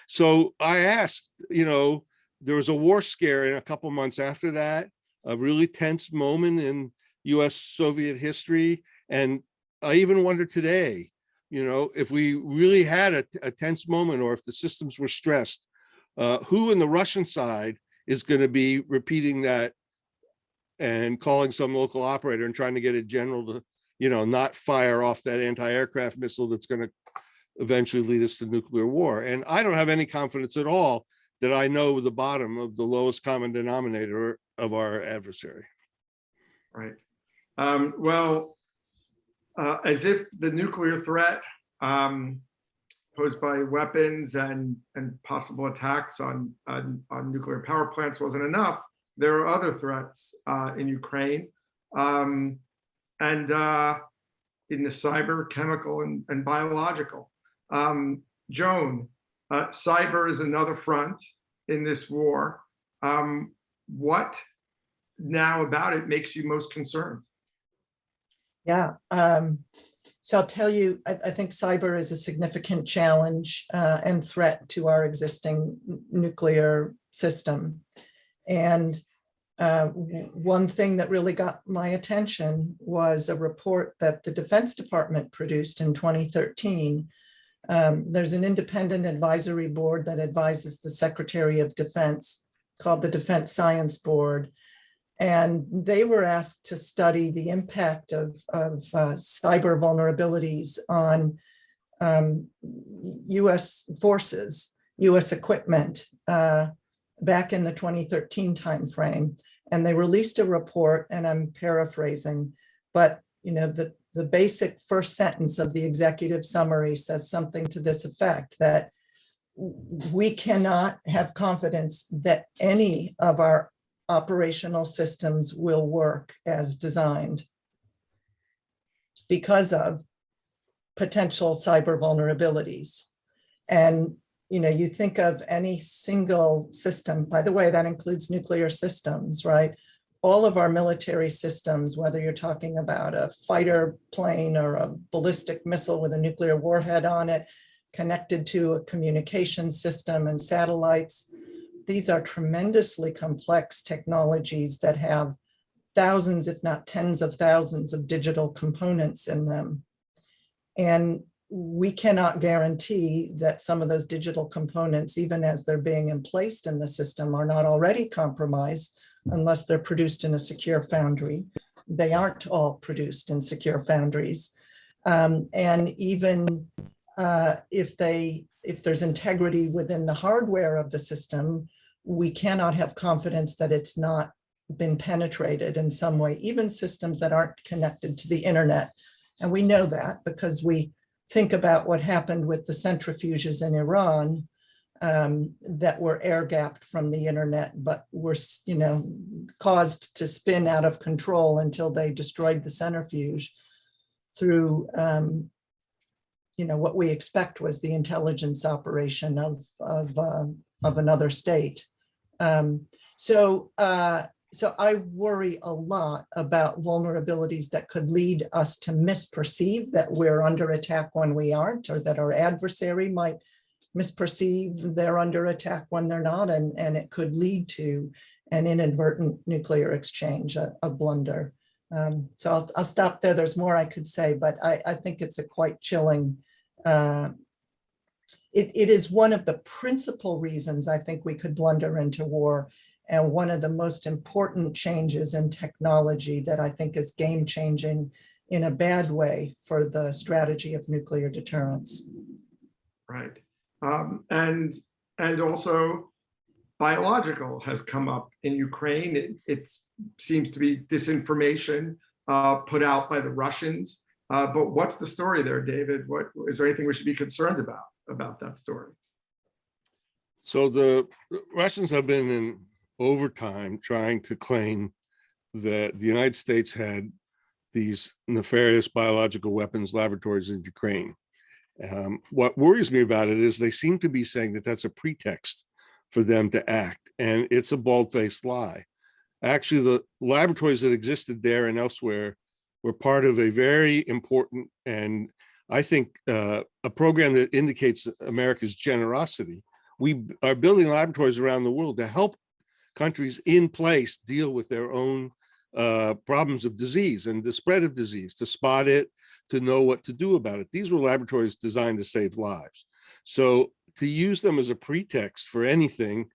D: So I asked, there was a war scare in a couple months after that, a really tense moment in US Soviet history. And I even wonder today, if we really had a tense moment, or if the systems were stressed, who in the Russian side is going to be repeating that and calling some local operator and trying to get a general to, not fire off that anti-aircraft missile that's going to eventually lead us to nuclear war. And I don't have any confidence at all that I know the bottom of the lowest common denominator of our adversary.
B: Right. As if the nuclear threat posed by weapons and possible attacks on nuclear power plants wasn't enough, there are other threats in Ukraine and in the cyber, chemical, and biological. Joan, cyber is another front in this war. What now about it makes you most concerned?
C: Yeah, so I'll tell you, I think cyber is a significant challenge and threat to our existing nuclear system. And one thing that really got my attention was a report that the Defense Department produced in 2013. There's an independent advisory board that advises the Secretary of Defense called the Defense Science Board. And they were asked to study the impact of cyber vulnerabilities on US forces, US equipment back in the 2013 timeframe. And they released a report, and I'm paraphrasing, but the basic first sentence of the executive summary says something to this effect, that we cannot have confidence that any of our operational systems will work as designed because of potential cyber vulnerabilities. And you think of any single system, by the way, that includes nuclear systems, right? All of our military systems, whether you're talking about a fighter plane or a ballistic missile with a nuclear warhead on it, connected to a communication system and satellites, these are tremendously complex technologies that have thousands, if not tens of thousands of digital components in them. And we cannot guarantee that some of those digital components, even as they're being emplaced in the system, are not already compromised unless they're produced in a secure foundry. They aren't all produced in secure foundries. And even if there's integrity within the hardware of the system, we cannot have confidence that it's not been penetrated in some way, even systems that aren't connected to the internet. And we know that because we think about what happened with the centrifuges in Iran that were air-gapped from the internet, but were caused to spin out of control until they destroyed the centrifuge through what we expect was the intelligence operation of another state. So I worry a lot about vulnerabilities that could lead us to misperceive that we're under attack when we aren't, or that our adversary might misperceive they're under attack when they're not, and it could lead to an inadvertent nuclear exchange, a blunder. So I'll stop there. There's more I could say, but I think it's a quite chilling. It is one of the principal reasons I think we could blunder into war, and one of the most important changes in technology that I think is game-changing in a bad way for the strategy of nuclear deterrence.
B: Right. And also biological has come up in Ukraine. It seems to be disinformation put out by the Russians. But what's the story there, David? Is there anything we should be concerned about that story?
D: So the Russians have been in overtime trying to claim that the United States had these nefarious biological weapons laboratories in Ukraine. What worries me about it is they seem to be saying that that's a pretext for them to act, and it's a bald-faced lie. Actually, the laboratories that existed there and elsewhere were part of a very important, and I think a program that indicates America's generosity. We are building laboratories around the world to help countries in place deal with their own problems of disease and the spread of disease, to spot it, to know what to do about it. These were laboratories designed to save lives. So to use them as a pretext for anything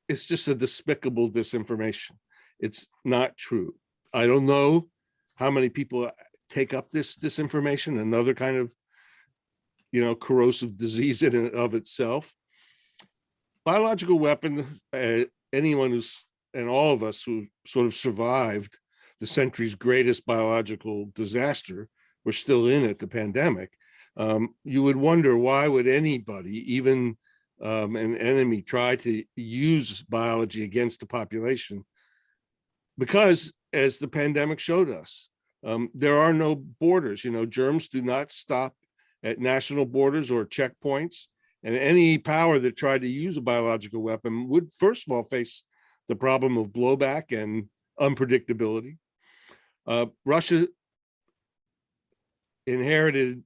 D: it's just a despicable disinformation. It's not true. I don't know how many people take up this disinformation, another kind of, corrosive disease in and of itself. Biological weapon, anyone who's, and all of us who sort of survived the century's greatest biological disaster, we're still in it, the pandemic. You would wonder, why would anybody, even an enemy, try to use biology against the population? Because as the pandemic showed us, there are no borders. Germs do not stop at national borders or checkpoints. And any power that tried to use a biological weapon would, first of all, face the problem of blowback and unpredictability. Russia inherited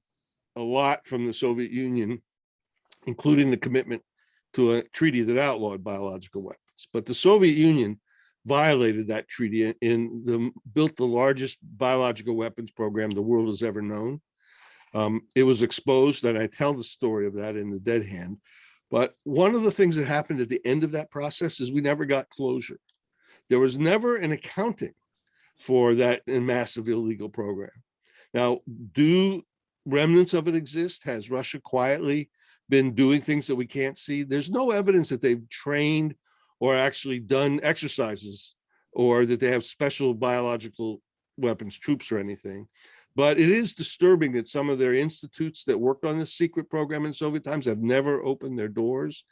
D: a lot from the Soviet Union, including the commitment to a treaty that outlawed biological weapons. But the Soviet Union violated that treaty and built the largest biological weapons program the world has ever known. It was exposed, and I tell the story of that in The Dead Hand. But one of the things that happened at the end of that process is we never got closure. There was never an accounting for that massive illegal program. Now, do remnants of it exist? Has Russia quietly been doing things that we can't see? There's no evidence that they've trained or actually done exercises, or that they have special biological weapons troops or anything. But it is disturbing that some of their institutes that worked on this secret program in Soviet times have never opened their doors.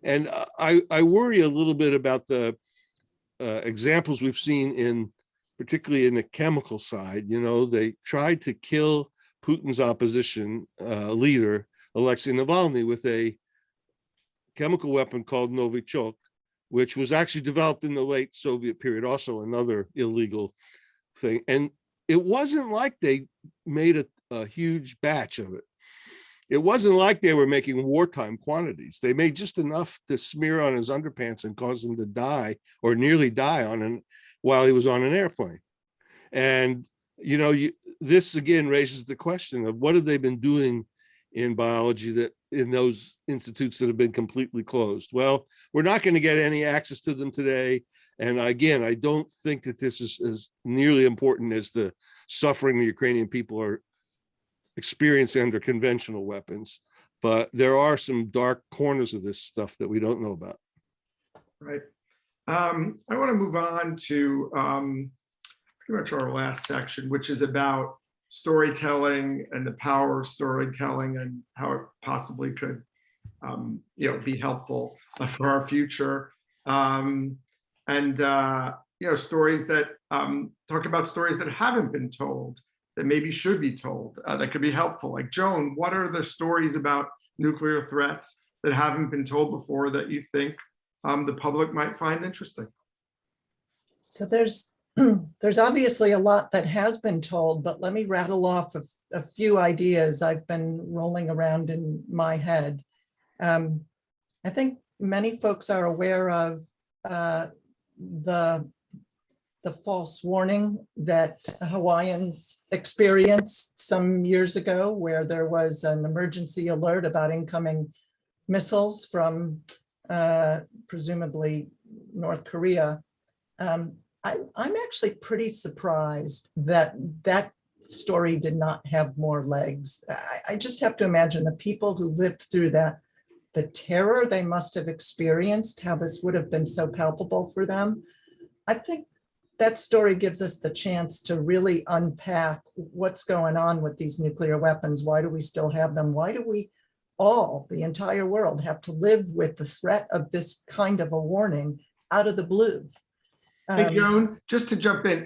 D: And I worry a little bit about the examples we've seen particularly in the chemical side. They tried to kill Putin's opposition leader, Alexei Navalny, with a chemical weapon called Novichok, which was actually developed in the late Soviet period, also another illegal thing. And it wasn't like they made a huge batch of it. It wasn't like they were making wartime quantities. They made just enough to smear on his underpants and cause him to die or nearly die while he was on an airplane. And, this again raises the question of what have they been doing in biology that in those institutes that have been completely closed? Well, we're not going to get any access to them today. And again, I don't think that this is as nearly important as the suffering the Ukrainian people are experiencing under conventional weapons. But there are some dark corners of this stuff that we don't know about.
B: Right. I want to move on to pretty much our last section, which is about storytelling and the power of storytelling and how it possibly could, be helpful for our future. Stories that talk about stories that haven't been told, that maybe should be told, that could be helpful. Like, Joan, what are the stories about nuclear threats that haven't been told before that you think the public might find interesting?
C: So there's obviously a lot that has been told, but let me rattle off a few ideas I've been rolling around in my head. I think many folks are aware of the false warning that Hawaiians experienced some years ago, where there was an emergency alert about incoming missiles from presumably North Korea. I'm actually pretty surprised that that story did not have more legs. I just have to imagine the people who lived through that, the terror they must have experienced, how this would have been so palpable for them. I think that story gives us the chance to really unpack what's going on with these nuclear weapons. Why do we still have them? Why do we all, the entire world, have to live with the threat of this kind of a warning out of the blue?
B: Hey, Joan, just to jump in,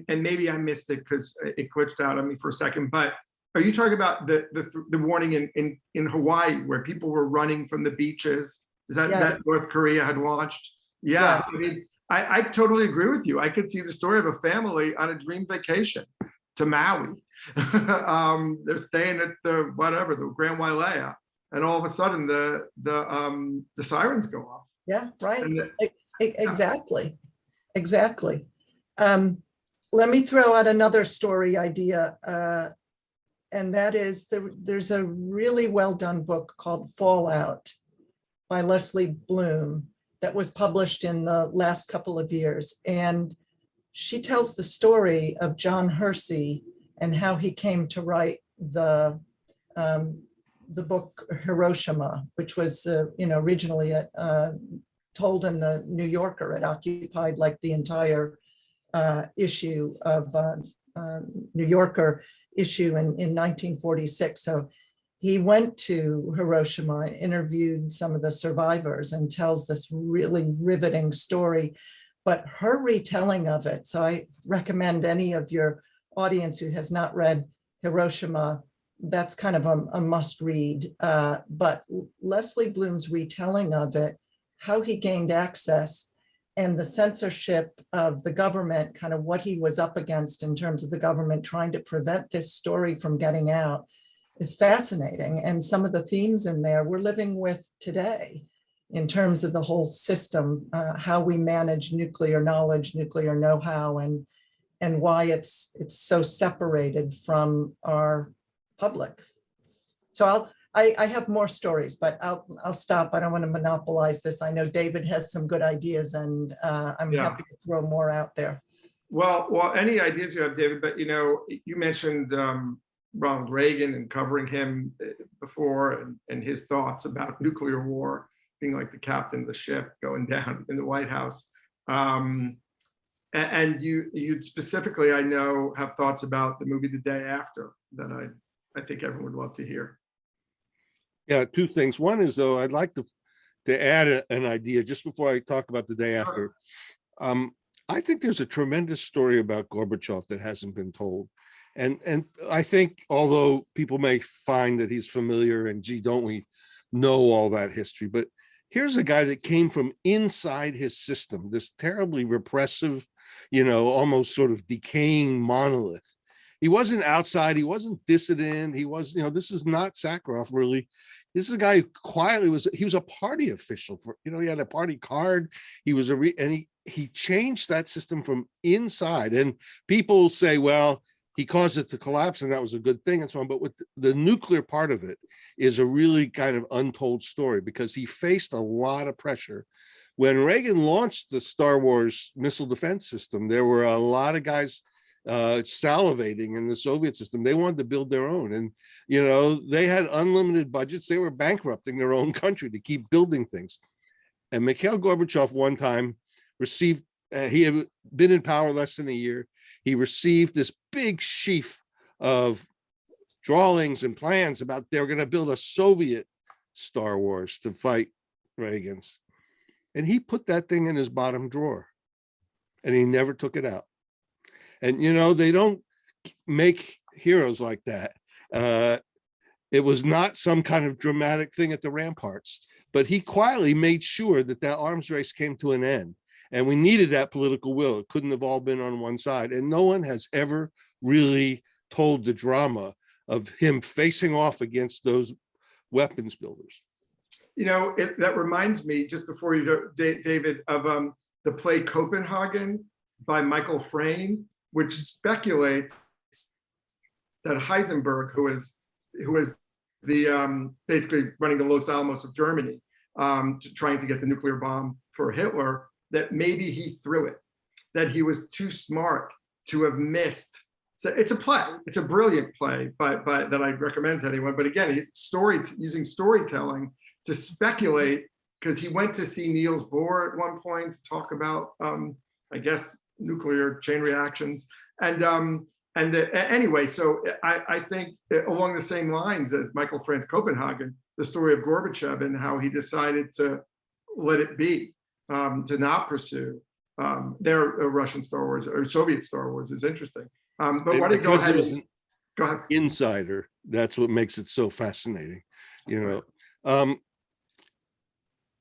B: and maybe I missed it because it glitched out on me for a second, but are you talking about the warning in Hawaii where people were running from the beaches? Is that
C: Yes.
B: that North Korea had launched? Yeah,
C: Yes.
B: I mean, I totally agree with you. I could see the story of a family on a dream vacation to Maui. They're staying at the Grand Wailea, and all of a sudden the sirens go off.
C: Yeah, right.
B: And
C: Exactly. Exactly. Let me throw out another story idea, and that is there's a really well done book called Fallout by Leslie Bloom that was published in the last couple of years. And she tells the story of John Hersey and how he came to write the book Hiroshima, which was originally told in the New Yorker. It occupied like the entire issue of New Yorker issue in 1946. So he went to Hiroshima, interviewed some of the survivors, and tells this really riveting story. But her retelling of it, so I recommend any of your audience who has not read Hiroshima, that's kind of a must read. But Leslie Bloom's retelling of it, how he gained access, and the censorship of the government, kind of what he was up against in terms of the government trying to prevent this story from getting out, is fascinating. And some of the themes in there we're living with today in terms of the whole system, how we manage nuclear knowledge, nuclear know-how, and why it's so separated from our public. So I have more stories, but I'll stop. I don't want to monopolize this. I know David has some good ideas, and I'm happy to throw more out there.
B: Well, any ideas you have, David, but you mentioned Ronald Reagan and covering him before, and his thoughts about nuclear war, being like the captain of the ship going down in the White House. And you specifically, I know, have thoughts about the movie The Day After that I think everyone would love to hear.
D: Yeah, two things. One is, though, I'd like to add an idea just before I talk about The Day After. I think there's a tremendous story about Gorbachev that hasn't been told. And I think, although people may find that he's familiar and gee, don't we know all that history, but here's a guy that came from inside his system, this terribly repressive, almost sort of decaying monolith. He wasn't outside, he wasn't dissident, he was, this is not Sakharov really. This is a guy who quietly he was a party official for, he had a party card. He was and he changed that system from inside. And people say, well, he caused it to collapse and that was a good thing and so on. But with the nuclear part of it is a really kind of untold story, because he faced a lot of pressure. When Reagan launched the Star Wars missile defense system, there were a lot of guys salivating in the Soviet system. They wanted to build their own, and they had unlimited budgets. They were bankrupting their own country to keep building things. And Mikhail Gorbachev one time received, he had been in power less than a year. He received this big sheaf of drawings and plans about they were going to build a Soviet Star Wars to fight Reagan's. And he put that thing in his bottom drawer and he never took it out. And, they don't make heroes like that. It was not some kind of dramatic thing at the ramparts, but he quietly made sure that that arms race came to an end. And we needed that political will. It couldn't have all been on one side. And no one has ever really told the drama of him facing off against those weapons builders.
B: That reminds me, just before you go, David, of the play Copenhagen by Michael Frayn, which speculates that Heisenberg, who is the basically running the Los Alamos of Germany, trying to get the nuclear bomb for Hitler, that maybe he threw it, that he was too smart to have missed. So it's a play. It's a brilliant play, but that I'd recommend to anyone. But again, using storytelling to speculate, because he went to see Niels Bohr at one point to talk about, I guess, nuclear chain reactions. Anyway, so I think along the same lines as Michael Frayn's Copenhagen, the story of Gorbachev and how he decided to let it be, to not pursue their Russian Star Wars or Soviet Star Wars is interesting. But why don't you go ahead? Go ahead.
D: Insider. That's what makes it so fascinating.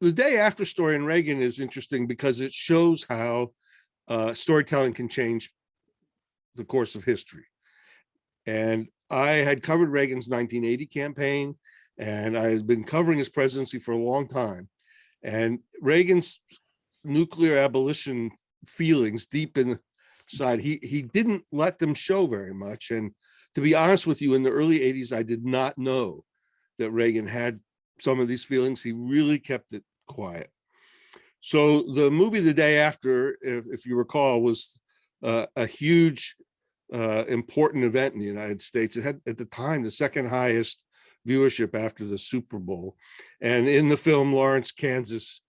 D: The Day After story in Reagan is interesting because it shows how storytelling can change the course of history. And I had covered Reagan's 1980 campaign, and I had been covering his presidency for a long time. And Reagan's nuclear abolition feelings deep inside, he didn't let them show very much. And to be honest with you, in the early 80s, I did not know that Reagan had some of these feelings. He really kept it quiet. So the movie The Day After, if you recall, was a huge, important event in the United States. It had, at the time, the second highest viewership after the Super Bowl. And in the film, Lawrence, Kansas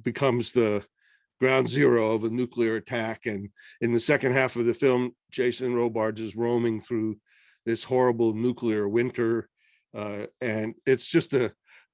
D: becomes the ground zero of a nuclear attack. And in the second half of the film, Jason Robards is roaming through this horrible nuclear winter. And it's just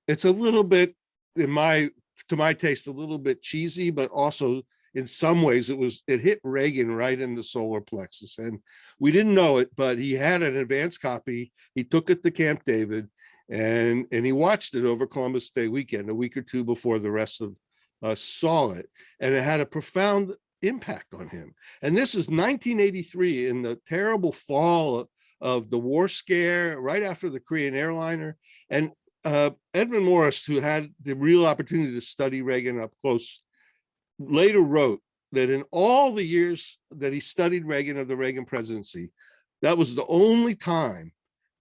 D: it's a little bit, to my taste, a little bit cheesy, but also in some ways it hit Reagan right in the solar plexus. And we didn't know it, but he had an advance copy. He took it to Camp David and he watched it over Columbus Day weekend, a week or two before the rest of us saw it. And it had a profound impact on him. And this is 1983, in the terrible fall of the war scare, right after the Korean airliner. And Edmund Morris, who had the real opportunity to study Reagan up close, later wrote that in all the years that he studied Reagan of the Reagan presidency, that was the only time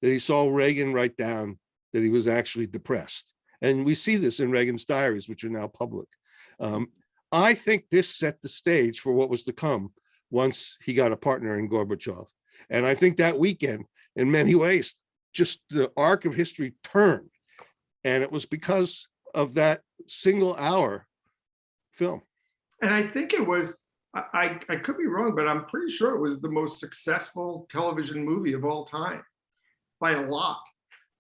D: that he saw Reagan write down that he was actually depressed. And we see this in Reagan's diaries, which are now public. I think this set the stage for what was to come once he got a partner in Gorbachev. And I think that weekend, in many ways, just the arc of history turned. And it was because of that single hour film.
B: And I think it was, I could be wrong, but I'm pretty sure it was the most successful television movie of all time by a lot.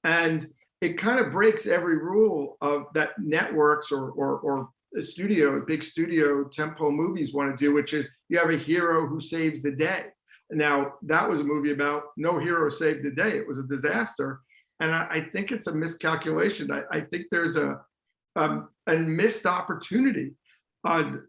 B: And it kind of breaks every rule of that networks or big studio tempo movies want to do, which is you have a hero who saves the day. Now, that was a movie about no hero saved the day. It was a disaster. And I think it's a miscalculation. I think there's a missed opportunity on,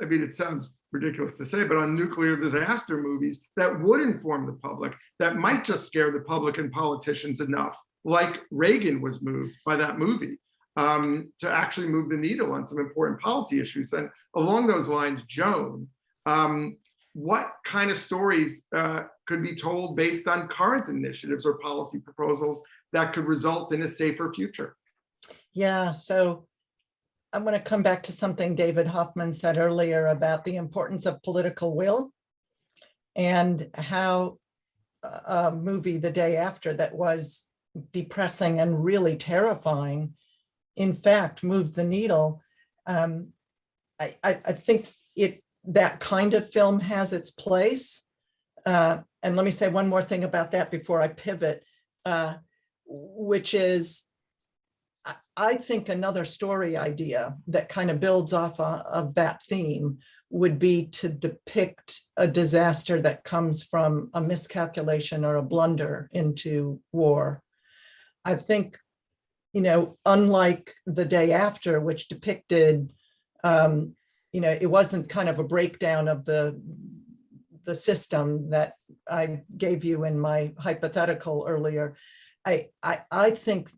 B: I mean, it sounds ridiculous to say, but on nuclear disaster movies that would inform the public, that might just scare the public and politicians enough, like Reagan was moved by that movie, to actually move the needle on some important policy issues. And along those lines, Joan, what kind of stories could be told based on current initiatives or policy proposals that could result in a safer future?
C: Yeah, so I'm going to come back to something David Hoffman said earlier about the importance of political will, and how a movie the day after that was depressing and really terrifying, in fact, moved the needle. I think that kind of film has its place. And let me say one more thing about that before I pivot, which is, I think another story idea that kind of builds off of that theme would be to depict a disaster that comes from a miscalculation or a blunder into war. I think, unlike The Day After, which depicted, it wasn't kind of a breakdown of the system that I gave you in my hypothetical earlier. I think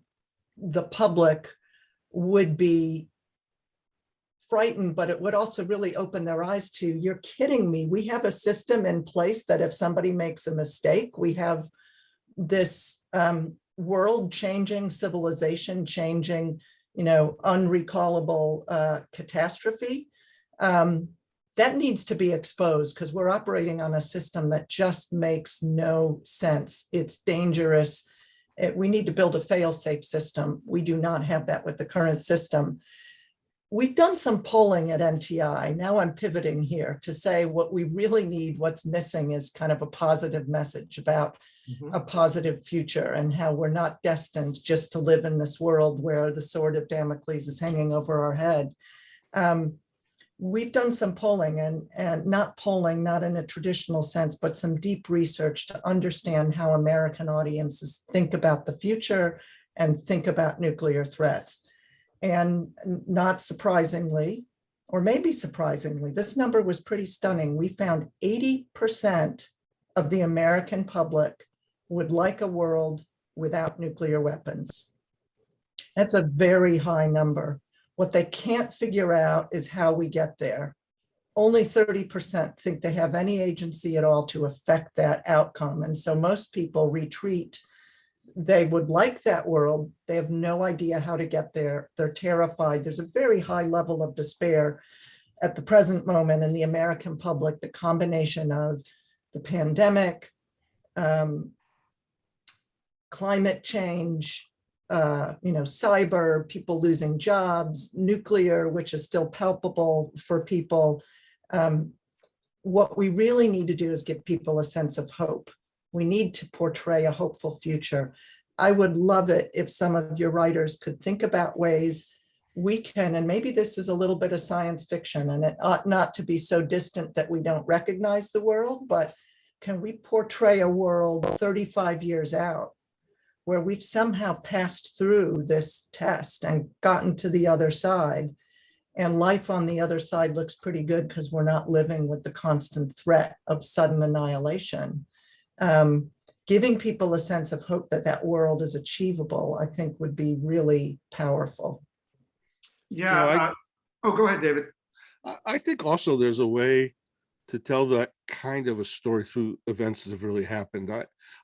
C: the public would be frightened, but it would also really open their eyes to, you're kidding me. We have a system in place that if somebody makes a mistake, we have this world changing, civilization changing, unrecallable catastrophe. That needs to be exposed, because we're operating on a system that just makes no sense. It's dangerous. We need to build a fail-safe system. We do not have that with the current system. We've done some polling at NTI. Now I'm pivoting here to say what we really need, what's missing, is kind of a positive message about a positive future, and how we're not destined just to live in this world where the sword of Damocles is hanging over our head. We've done some polling, and not polling, not in a traditional sense, but some deep research to understand how American audiences think about the future and think about nuclear threats. And not surprisingly, or maybe surprisingly, this number was pretty stunning. We found 80% of the American public would like a world without nuclear weapons. That's a very high number. What they can't figure out is how we get there. Only 30% think they have any agency at all to affect that outcome. And so most people retreat. They would like that world. They have no idea how to get there. They're terrified. There's a very high level of despair at the present moment in the American public, the combination of the pandemic, climate change, cyber, people losing jobs, nuclear, which is still palpable for people. What we really need to do is give people a sense of hope. We need to portray a hopeful future. I would love it if some of your writers could think about ways we can, and maybe this is a little bit of science fiction, and it ought not to be so distant that we don't recognize the world, but can we portray a world 35 years out where we've somehow passed through this test and gotten to the other side, and life on the other side looks pretty good because we're not living with the constant threat of sudden annihilation. Giving people a sense of hope that that world is achievable, I think, would be really powerful.
B: Yeah. Go ahead, David.
D: I think also there's a way to tell that kind of a story through events that have really happened.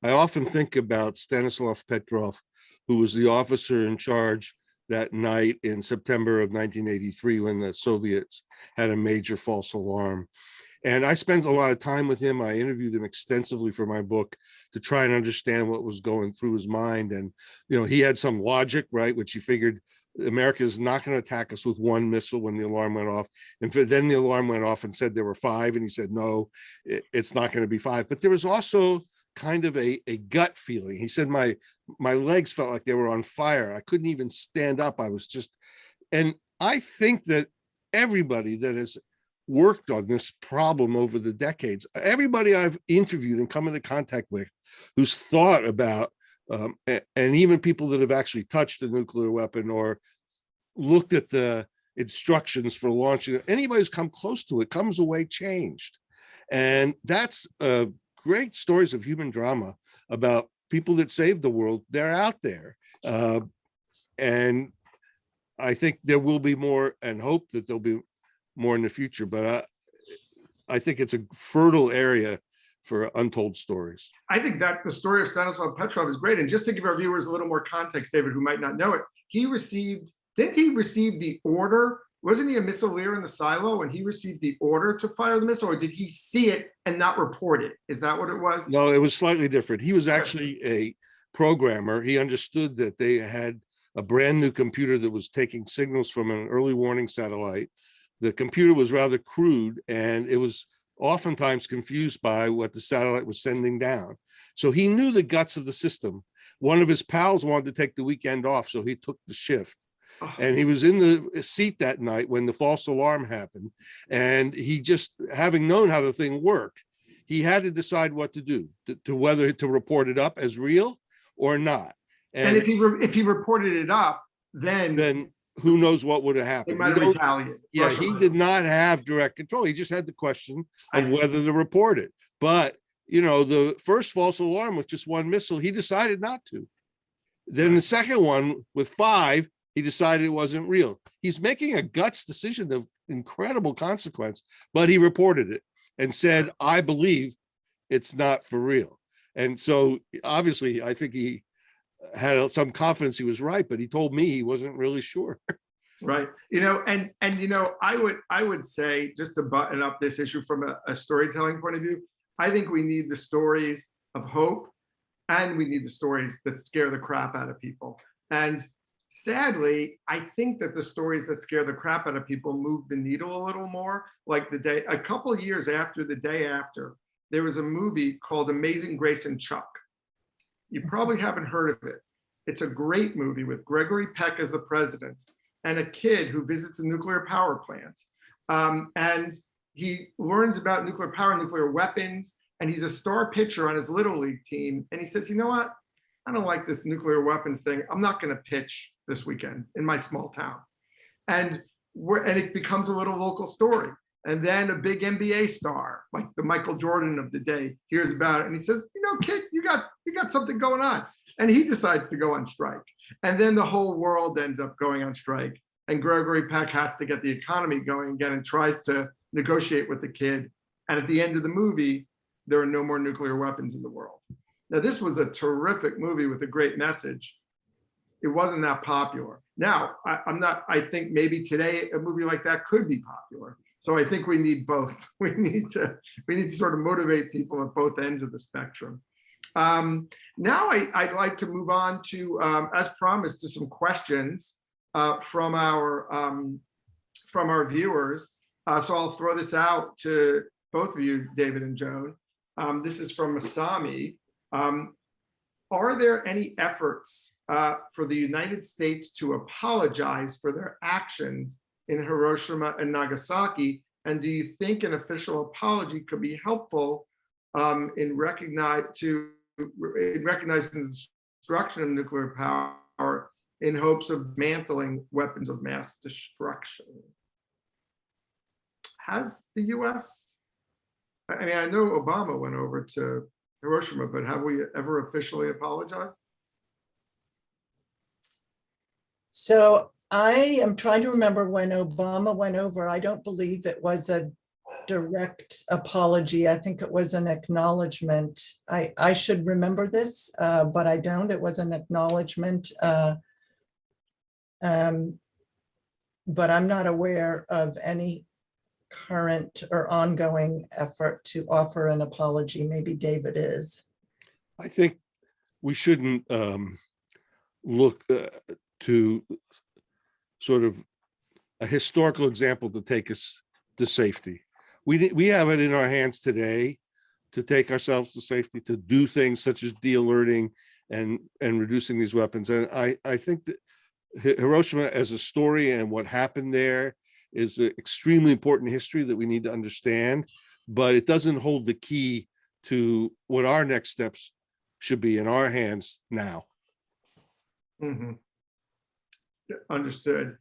D: I often think about Stanislav Petrov, who was the officer in charge that night in September of 1983 when the Soviets had a major false alarm. And I spent a lot of time with him. I interviewed him extensively for my book to try and understand what was going through his mind. And, he had some logic, right, which he figured America is not going to attack us with one missile when the alarm went off. And then the alarm went off and said there were 5. And he said, no, it's not going to be 5. But there was also kind of a gut feeling. He said, my legs felt like they were on fire. I couldn't even stand up. I was just, and I think that everybody that has worked on this problem over the decades. Everybody I've interviewed and come into contact with who's thought about, and even people that have actually touched a nuclear weapon or looked at the instructions for launching it, anybody who's come close to it comes away changed. And that's great stories of human drama about people that saved the world. They're out there. And I think there will be more, and hope that there'll be more in the future, but I think it's a fertile area for untold stories.
B: I think that the story of Stanislav Petrov is great. And just to give our viewers a little more context, David, who might not know it, didn't he receive the order? Wasn't he a missileer in the silo and he received the order to fire the missile, or did he see it and not report it? Is that what it was?
D: No, it was slightly different. He was actually a programmer. He understood that they had a brand new computer that was taking signals from an early warning satellite. The computer was rather crude and it was oftentimes confused by what the satellite was sending down. So he knew the guts of the system. One of his pals wanted to take the weekend off, so he took the shift. And he was in the seat that night when the false alarm happened. And he just, having known how the thing worked, he had to decide what to do, to whether to report it up as real or not.
B: And if he reported it up, then
D: who knows what would have
B: they
D: happened.
B: might have retaliated.
D: Yeah, he did not have direct control. He just had the question of whether to report it. But, you know, the first false alarm with just one missile, he decided not to. Then the second one with 5, he decided it wasn't real. He's making a guts decision of incredible consequence, but he reported it and said, I believe it's not for real. And so obviously, I think he had some confidence he was right, but he told me he wasn't really sure.
B: Right. You know, and you know, I would say, just to button up this issue from a storytelling point of view, I think we need the stories of hope and we need the stories that scare the crap out of people. And sadly, I think that the stories that scare the crap out of people move the needle a little more. Like a couple of years after The Day After, there was a movie called Amazing Grace and Chuck. You probably haven't heard of it. It's a great movie with Gregory Peck as the president and a kid who visits a nuclear power plant. And he learns about nuclear power, nuclear weapons, and he's a star pitcher on his Little League team. And he says, you know what? I don't like this nuclear weapons thing. I'm not going to pitch this weekend in my small town. And it becomes a little local story. And then a big NBA star, like the Michael Jordan of the day, hears about it. And he says, you know, kid, you got something going on. And he decides to go on strike. And then the whole world ends up going on strike. And Gregory Peck has to get the economy going again and tries to negotiate with the kid. And at the end of the movie, there are no more nuclear weapons in the world. Now, this was a terrific movie with a great message. It wasn't that popular. Now, I think maybe today a movie like that could be popular. So I think we need both. We need to sort of motivate people at both ends of the spectrum. Now I'd like to move on to, as promised, to some questions from our viewers. So I'll throw this out to both of you, David and Joan. This is from Masami. Are there any efforts for the United States to apologize for their actions in Hiroshima and Nagasaki? And do you think an official apology could be helpful in recognizing the destruction of nuclear power in hopes of dismantling weapons of mass destruction? Has the US, I mean, I know Obama went over to Hiroshima, but have we ever officially apologized?
C: So I am trying to remember when Obama went over. I don't believe it was a direct apology. I think it was an acknowledgement. I should remember this, but I don't. It was an acknowledgement. But I'm not aware of any current or ongoing effort to offer an apology. Maybe David is.
D: I think we shouldn't look to sort of a historical example to take us to safety. We have it in our hands today to take ourselves to safety, to do things such as de-alerting and reducing these weapons. And I think that Hiroshima as a story and what happened there is an extremely important history that we need to understand, but it doesn't hold the key to what our next steps should be in our hands now.
B: Mhm. Understood.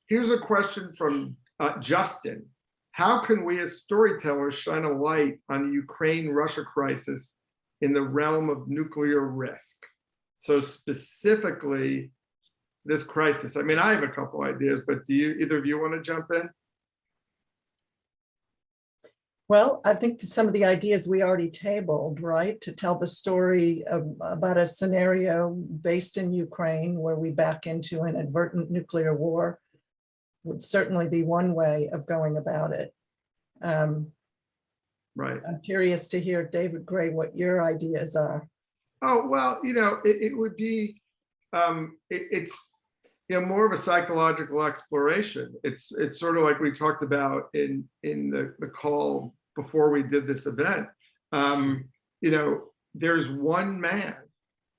B: Here's a question from Justin. How can we as storytellers shine a light on the Ukraine-Russia crisis in the realm of nuclear risk? So specifically, this crisis. I mean, I have a couple ideas, but do you, either of you want to jump in?
C: Well, I think some of the ideas we already tabled, right? To tell the story about a scenario based in Ukraine where we back into an inadvertent nuclear war would certainly be one way of going about it.
B: Right.
C: I'm curious to hear, David Grae, what your ideas are.
B: Oh, well, it would be, it's, more of a psychological exploration. It's sort of like we talked about in the call before we did this event. There's one man,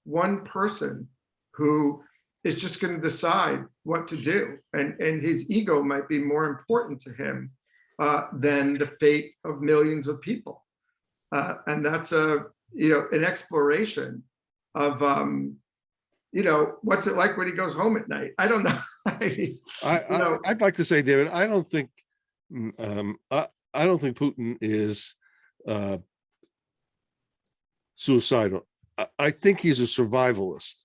B: one person who is just going to decide what to do, and his ego might be more important to him than the fate of millions of people. And that's an exploration of what's it like when he goes home at night? I don't know.
D: I'd like to say, David, I don't think Putin is suicidal. I think he's a survivalist.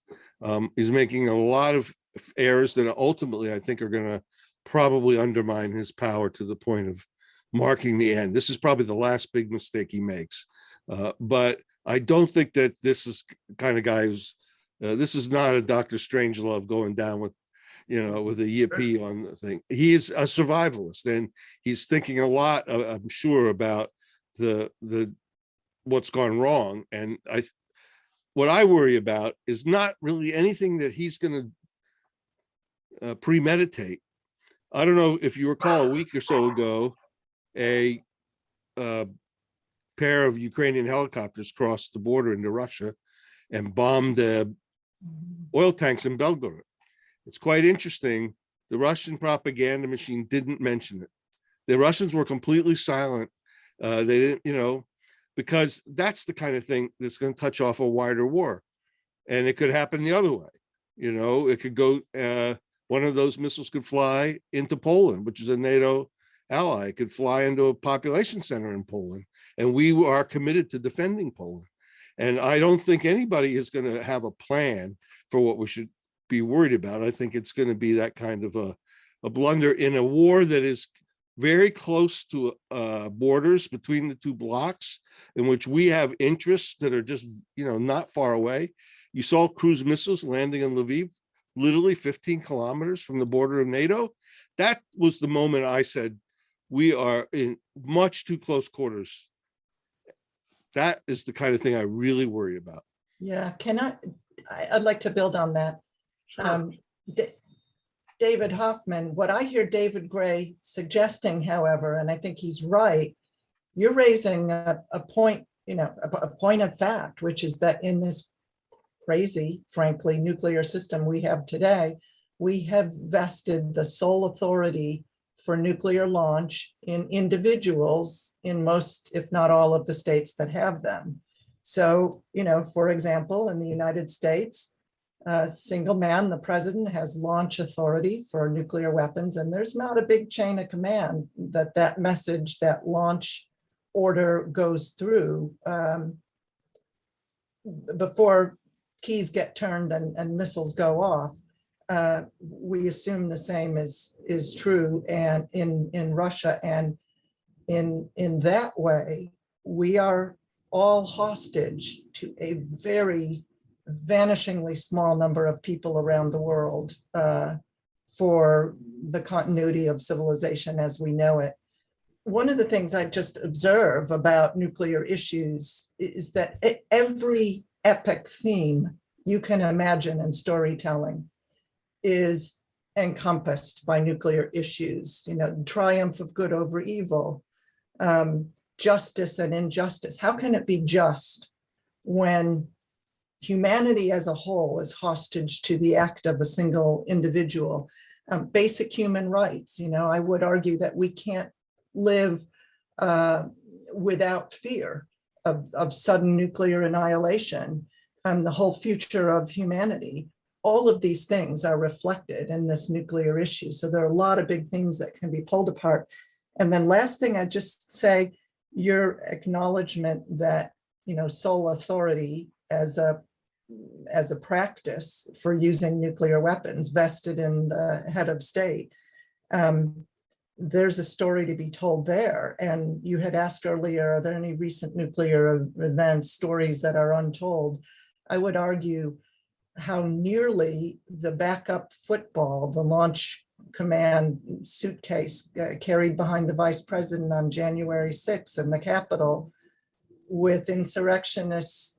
D: He's making a lot of errors that ultimately I think are going to probably undermine his power to the point of marking the end. This is probably the last big mistake he makes. But I don't think that this is the kind of guy who's this is not a Dr. Strangelove going down with, with a yippee on the thing. He is a survivalist, and he's thinking a lot, I'm sure, about the what's gone wrong. And what I worry about is not really anything that he's going to premeditate. I don't know if you recall, a week or so ago, a pair of Ukrainian helicopters crossed the border into Russia and bombed oil tanks in Belgorod. It's quite interesting. The Russian propaganda machine didn't mention it. The Russians were completely silent. They didn't, because that's the kind of thing that's going to touch off a wider war. And it could happen the other way. It could go, one of those missiles could fly into Poland, which is a NATO ally. It could fly into a population center in Poland. And we are committed to defending Poland. And I don't think anybody is going to have a plan for what we should be worried about. I think it's going to be that kind of a blunder in a war that is very close to borders between the two blocks, in which we have interests that are just, not far away. You saw cruise missiles landing in Lviv, literally 15 kilometers from the border of NATO. That was the moment I said, we are in much too close quarters. That is the kind of thing I really worry about.
C: Yeah, I'd like to build on that.
B: Sure.
C: David Hoffman, what I hear David Grae suggesting, however, and I think he's right, you're raising a point, a point of fact, which is that in this crazy, frankly, nuclear system we have today, we have vested the sole authority for nuclear launch in individuals in most, if not all, of the states that have them. So, for example, in the United States, a single man, the president, has launch authority for nuclear weapons, and there's not a big chain of command that message, that launch order goes through before keys get turned and missiles go off. We assume the same is true and in Russia, and in that way, we are all hostage to a very vanishingly small number of people around the world for the continuity of civilization as we know it. One of the things I just observe about nuclear issues is that every epic theme you can imagine in storytelling is encompassed by nuclear issues, triumph of good over evil, justice and injustice. How can it be just when humanity as a whole is hostage to the act of a single individual? basic human rights. I would argue that we can't live without fear of sudden nuclear annihilation, the whole future of humanity. All of these things are reflected in this nuclear issue. So there are a lot of big things that can be pulled apart. And then last thing, I just say your acknowledgement that, sole authority as a practice for using nuclear weapons vested in the head of state. There's a story to be told there. And you had asked earlier, are there any recent nuclear events, stories that are untold? I would argue how nearly the backup football, the launch command suitcase carried behind the vice president on January 6th in the Capitol with insurrectionists,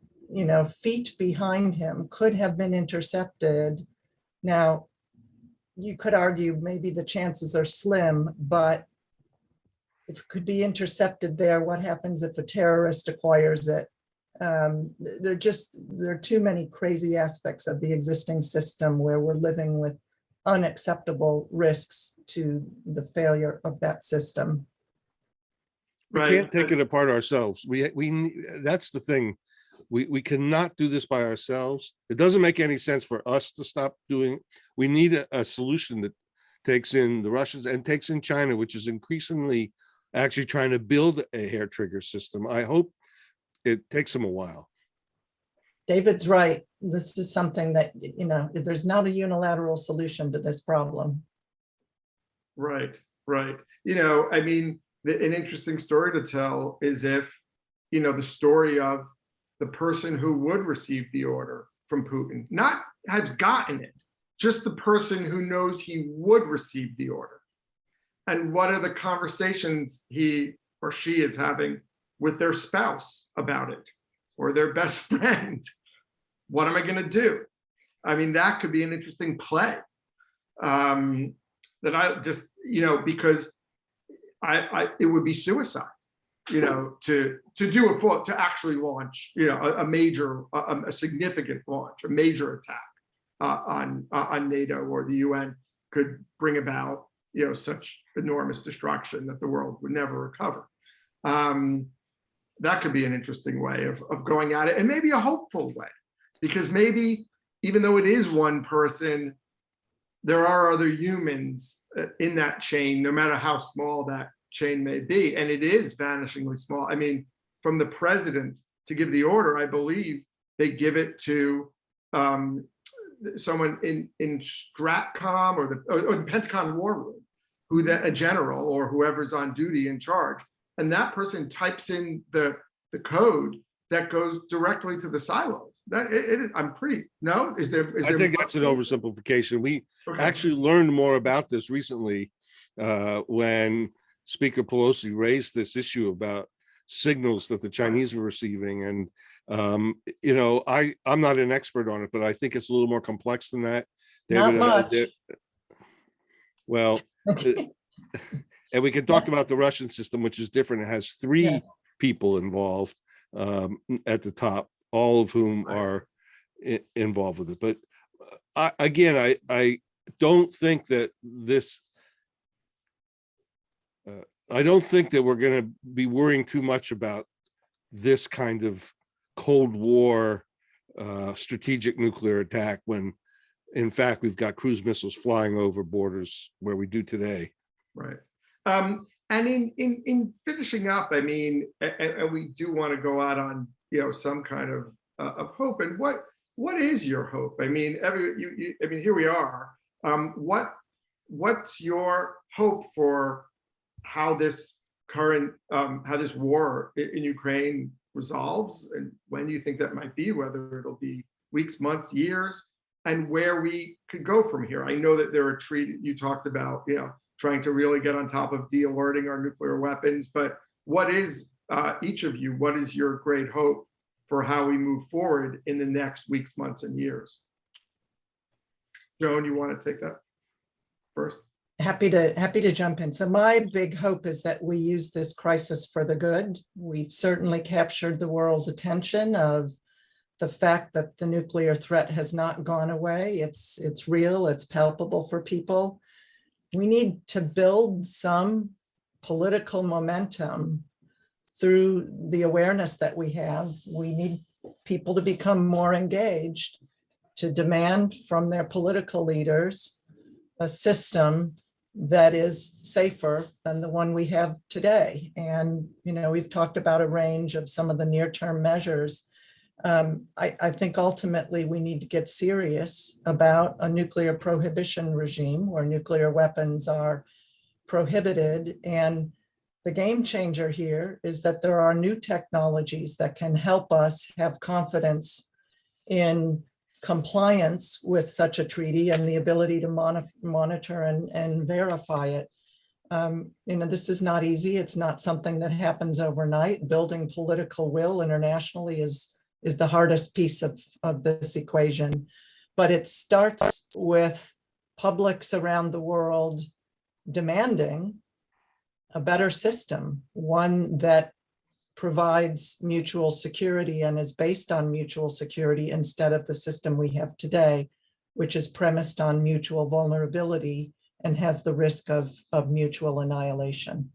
C: feet behind him could have been intercepted. Now, you could argue maybe the chances are slim, but if it could be intercepted there, what happens if a terrorist acquires it? There are too many crazy aspects of the existing system where we're living with unacceptable risks to the failure of that system.
D: We can't take it apart ourselves. That's the thing. We cannot do this by ourselves. It doesn't make any sense for us to stop doing. We need a solution that takes in the Russians and takes in China, which is increasingly actually trying to build a hair trigger system. I hope it takes them a while.
C: David's right. This is something that, there's not a unilateral solution to this problem.
B: Right. An interesting story to tell is if, the story of the person who would receive the order from Putin, not has gotten it, just the person who knows he would receive the order. And what are the conversations he or she is having with their spouse about it, or their best friend? What am I going to do? That could be an interesting play. That I just, because it would be suicide, to actually launch, a significant launch, a major attack on NATO or the UN could bring about, such enormous destruction that the world would never recover. That could be an interesting way of going at it, and maybe a hopeful way, because maybe even though it is one person, there are other humans in that chain, no matter how small that chain may be, and it is vanishingly small. From the president to give the order, I believe they give it to someone in Stratcom or the Pentagon War Room, a general or whoever's on duty in charge, and that person types in the code that goes directly to the silos. I think
D: that's an oversimplification. We actually learned more about this recently when Speaker Pelosi raised this issue about signals that the Chinese were receiving. And, I'm not an expert on it, but I think it's a little more complex than that.
C: Not much.
D: Well, and we can talk about the Russian system, which is different. It has three people involved at the top, all of whom are involved with it. But I don't think that I don't think that we're going to be worrying too much about this kind of Cold War strategic nuclear attack when, in fact, we've got cruise missiles flying over borders where we do today.
B: Right. And in finishing up, and we do want to go out on some kind of hope. And what is your hope? Here we are. What's your hope for how this war in Ukraine resolves, and when you think that might be, whether it'll be weeks, months, years, and where we could go from here? I know that there are treaties you talked about, trying to really get on top of de-alerting our nuclear weapons, but what is each of you, what is your great hope for how we move forward in the next weeks, months, and years? Joan, you want to take that first?
C: Happy to jump in. So my big hope is that we use this crisis for the good. We've certainly captured the world's attention of the fact that the nuclear threat has not gone away. It's real, it's palpable for people. we need to build some political momentum through the awareness that we have. We need people to become more engaged, to demand from their political leaders a system that is safer than the one we have today. And, we've talked about a range of some of the near-term measures. I think ultimately we need to get serious about a nuclear prohibition regime where nuclear weapons are prohibited. And the game changer here is that there are new technologies that can help us have confidence in compliance with such a treaty and the ability to monitor and verify it. This is not easy. It's not something that happens overnight. Building political will internationally is the hardest piece of this equation. But it starts with publics around the world demanding a better system, one that provides mutual security and is based on mutual security instead of the system we have today, which is premised on mutual vulnerability and has the risk of mutual annihilation.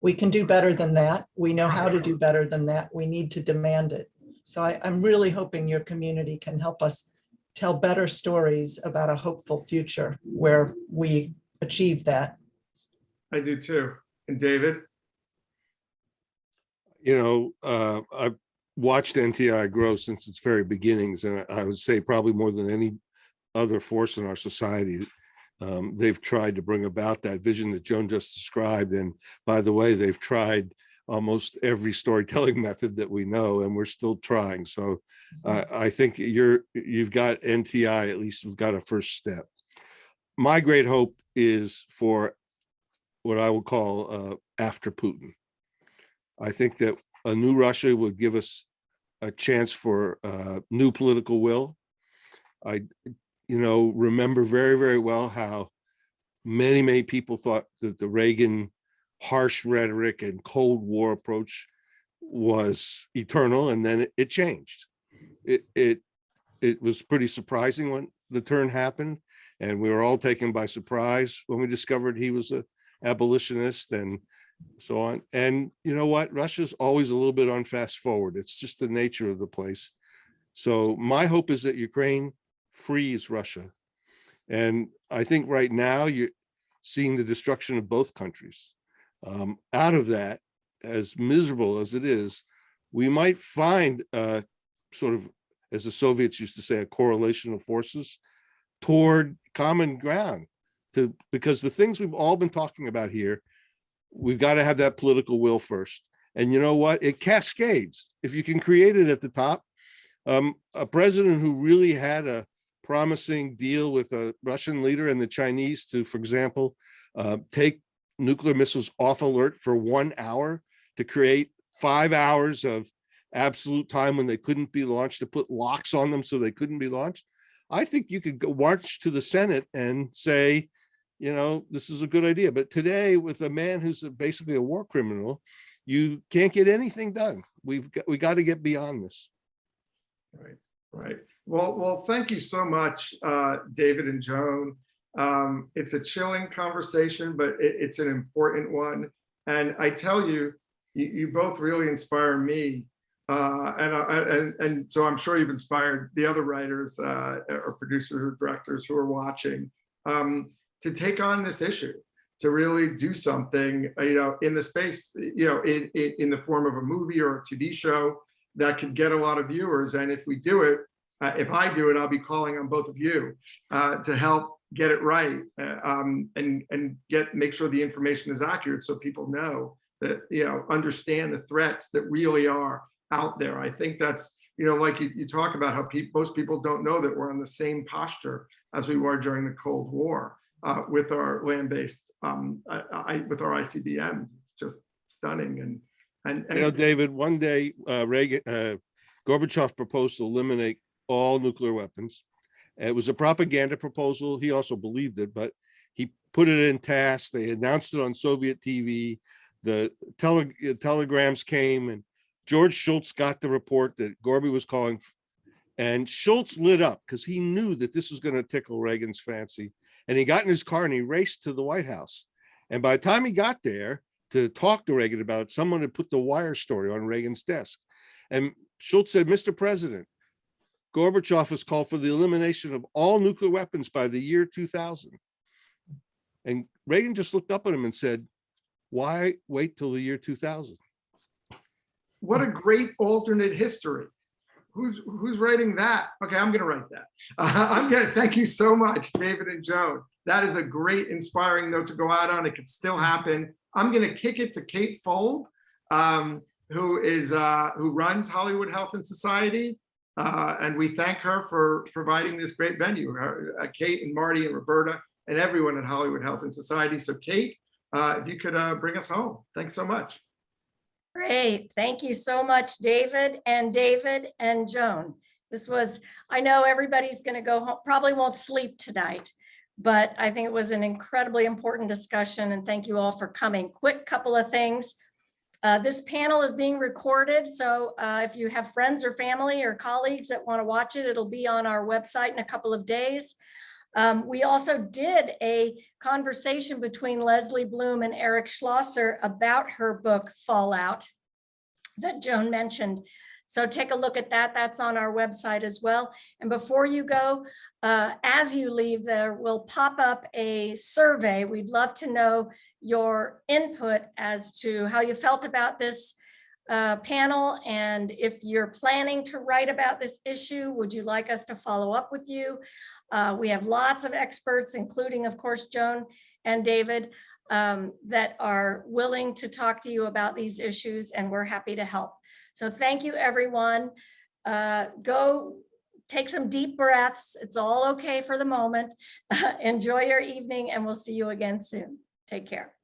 C: We can do better than that. We know how to do better than that. We need to demand it. So I'm really hoping your community can help us tell better stories about a hopeful future where we achieve that.
B: I do too. And David?
D: I've watched NTI grow since its very beginnings, and I would say probably more than any other force in our society, they've tried to bring about that vision that Joan just described. And by the way, they've tried almost every storytelling method that we know, and we're still trying. So I think you've got NTI, at least we've got a first step. My great hope is for what I would call after Putin. I think that a new Russia would give us a chance for new political will. I, remember very, very well how many people thought that the Reagan harsh rhetoric and Cold War approach was eternal, and then it changed. It was pretty surprising when the turn happened, and we were all taken by surprise when we discovered he was an abolitionist and so on. And you know what? Russia's always a little bit on fast forward. It's just the nature of the place. So my hope is that Ukraine frees Russia. And I think right now you're seeing the destruction of both countries. Out of that, as miserable as it is, we might find sort of, as the Soviets used to say, a correlation of forces toward common ground. Because the things we've all been talking about here, we've got to have that political will first. And you know what? It cascades. If you can create it at the top, a president who really had a promising deal with a Russian leader and the Chinese to, for example, take nuclear missiles off alert for 1 hour to create 5 hours of absolute time when they couldn't be launched, to put locks on them so they couldn't be launched. I think you could go march to the Senate and say, this is a good idea. But today, with a man who's basically a war criminal, you can't get anything done. We got to get beyond this.
B: Right. Well, thank you so much, David and Joan. It's a chilling conversation, but it's an important one. And I tell you, you both really inspire me. And so I'm sure you've inspired the other writers or producers or directors who are watching to take on this issue, to really do something, in the space, in the form of a movie or a TV show that could get a lot of viewers. And if we do it, if I do it, I'll be calling on both of you to help get it right and make sure the information is accurate, so people know that, understand the threats that really are out there. I think that's, like you talk about how most people don't know that we're on the same posture as we were during the Cold War with our land-based, with our ICBMs. It's just stunning. And
D: David, one day Gorbachev proposed to eliminate all nuclear weapons. It was a propaganda proposal. He also believed it, but he put it in task. They announced it on Soviet TV. The telegrams came, and George Shultz got the report that Gorby was calling And Schultz lit up because he knew that this was going to tickle Reagan's fancy. And he got in his car and he raced to the White House. And by the time he got there to talk to Reagan about it, someone had put the Wire story on Reagan's desk. And Schultz said, "Mr. President, Gorbachev has called for the elimination of all nuclear weapons by the year 2000. And Reagan just looked up at him and said, "Why wait till the year 2000?
B: What a great alternate history. Who's writing that? Okay, I'm going to write that. Thank you so much, David and Joan. That is a great, inspiring note to go out on. It could still happen. I'm going to kick it to Kate Fold, who runs Hollywood Health and Society, and we thank her for providing this great venue. Kate and Marty and Roberta and everyone at Hollywood Health and Society. So, Kate, if you could bring us home. Thanks so much.
E: Great. Thank you so much, David and Joan. This was, I know everybody's going to go home, probably won't sleep tonight, but I think it was an incredibly important discussion, and thank you all for coming. Quick couple of things. This panel is being recorded, so if you have friends or family or colleagues that want to watch it, it'll be on our website in a couple of days. We also did a conversation between Leslie Bloom and Eric Schlosser about her book Fallout that Joan mentioned. So take a look at that. That's on our website as well. And before you go, as you leave, there will pop up a survey. We'd love to know your input as to how you felt about this panel, and if you're planning to write about this issue, would you like us to follow up with you? We have lots of experts, including, of course, Joan and David, that are willing to talk to you about these issues, and we're happy to help. So thank you, everyone. Go take some deep breaths. It's all okay for the moment. Enjoy your evening, and we'll see you again soon. Take care.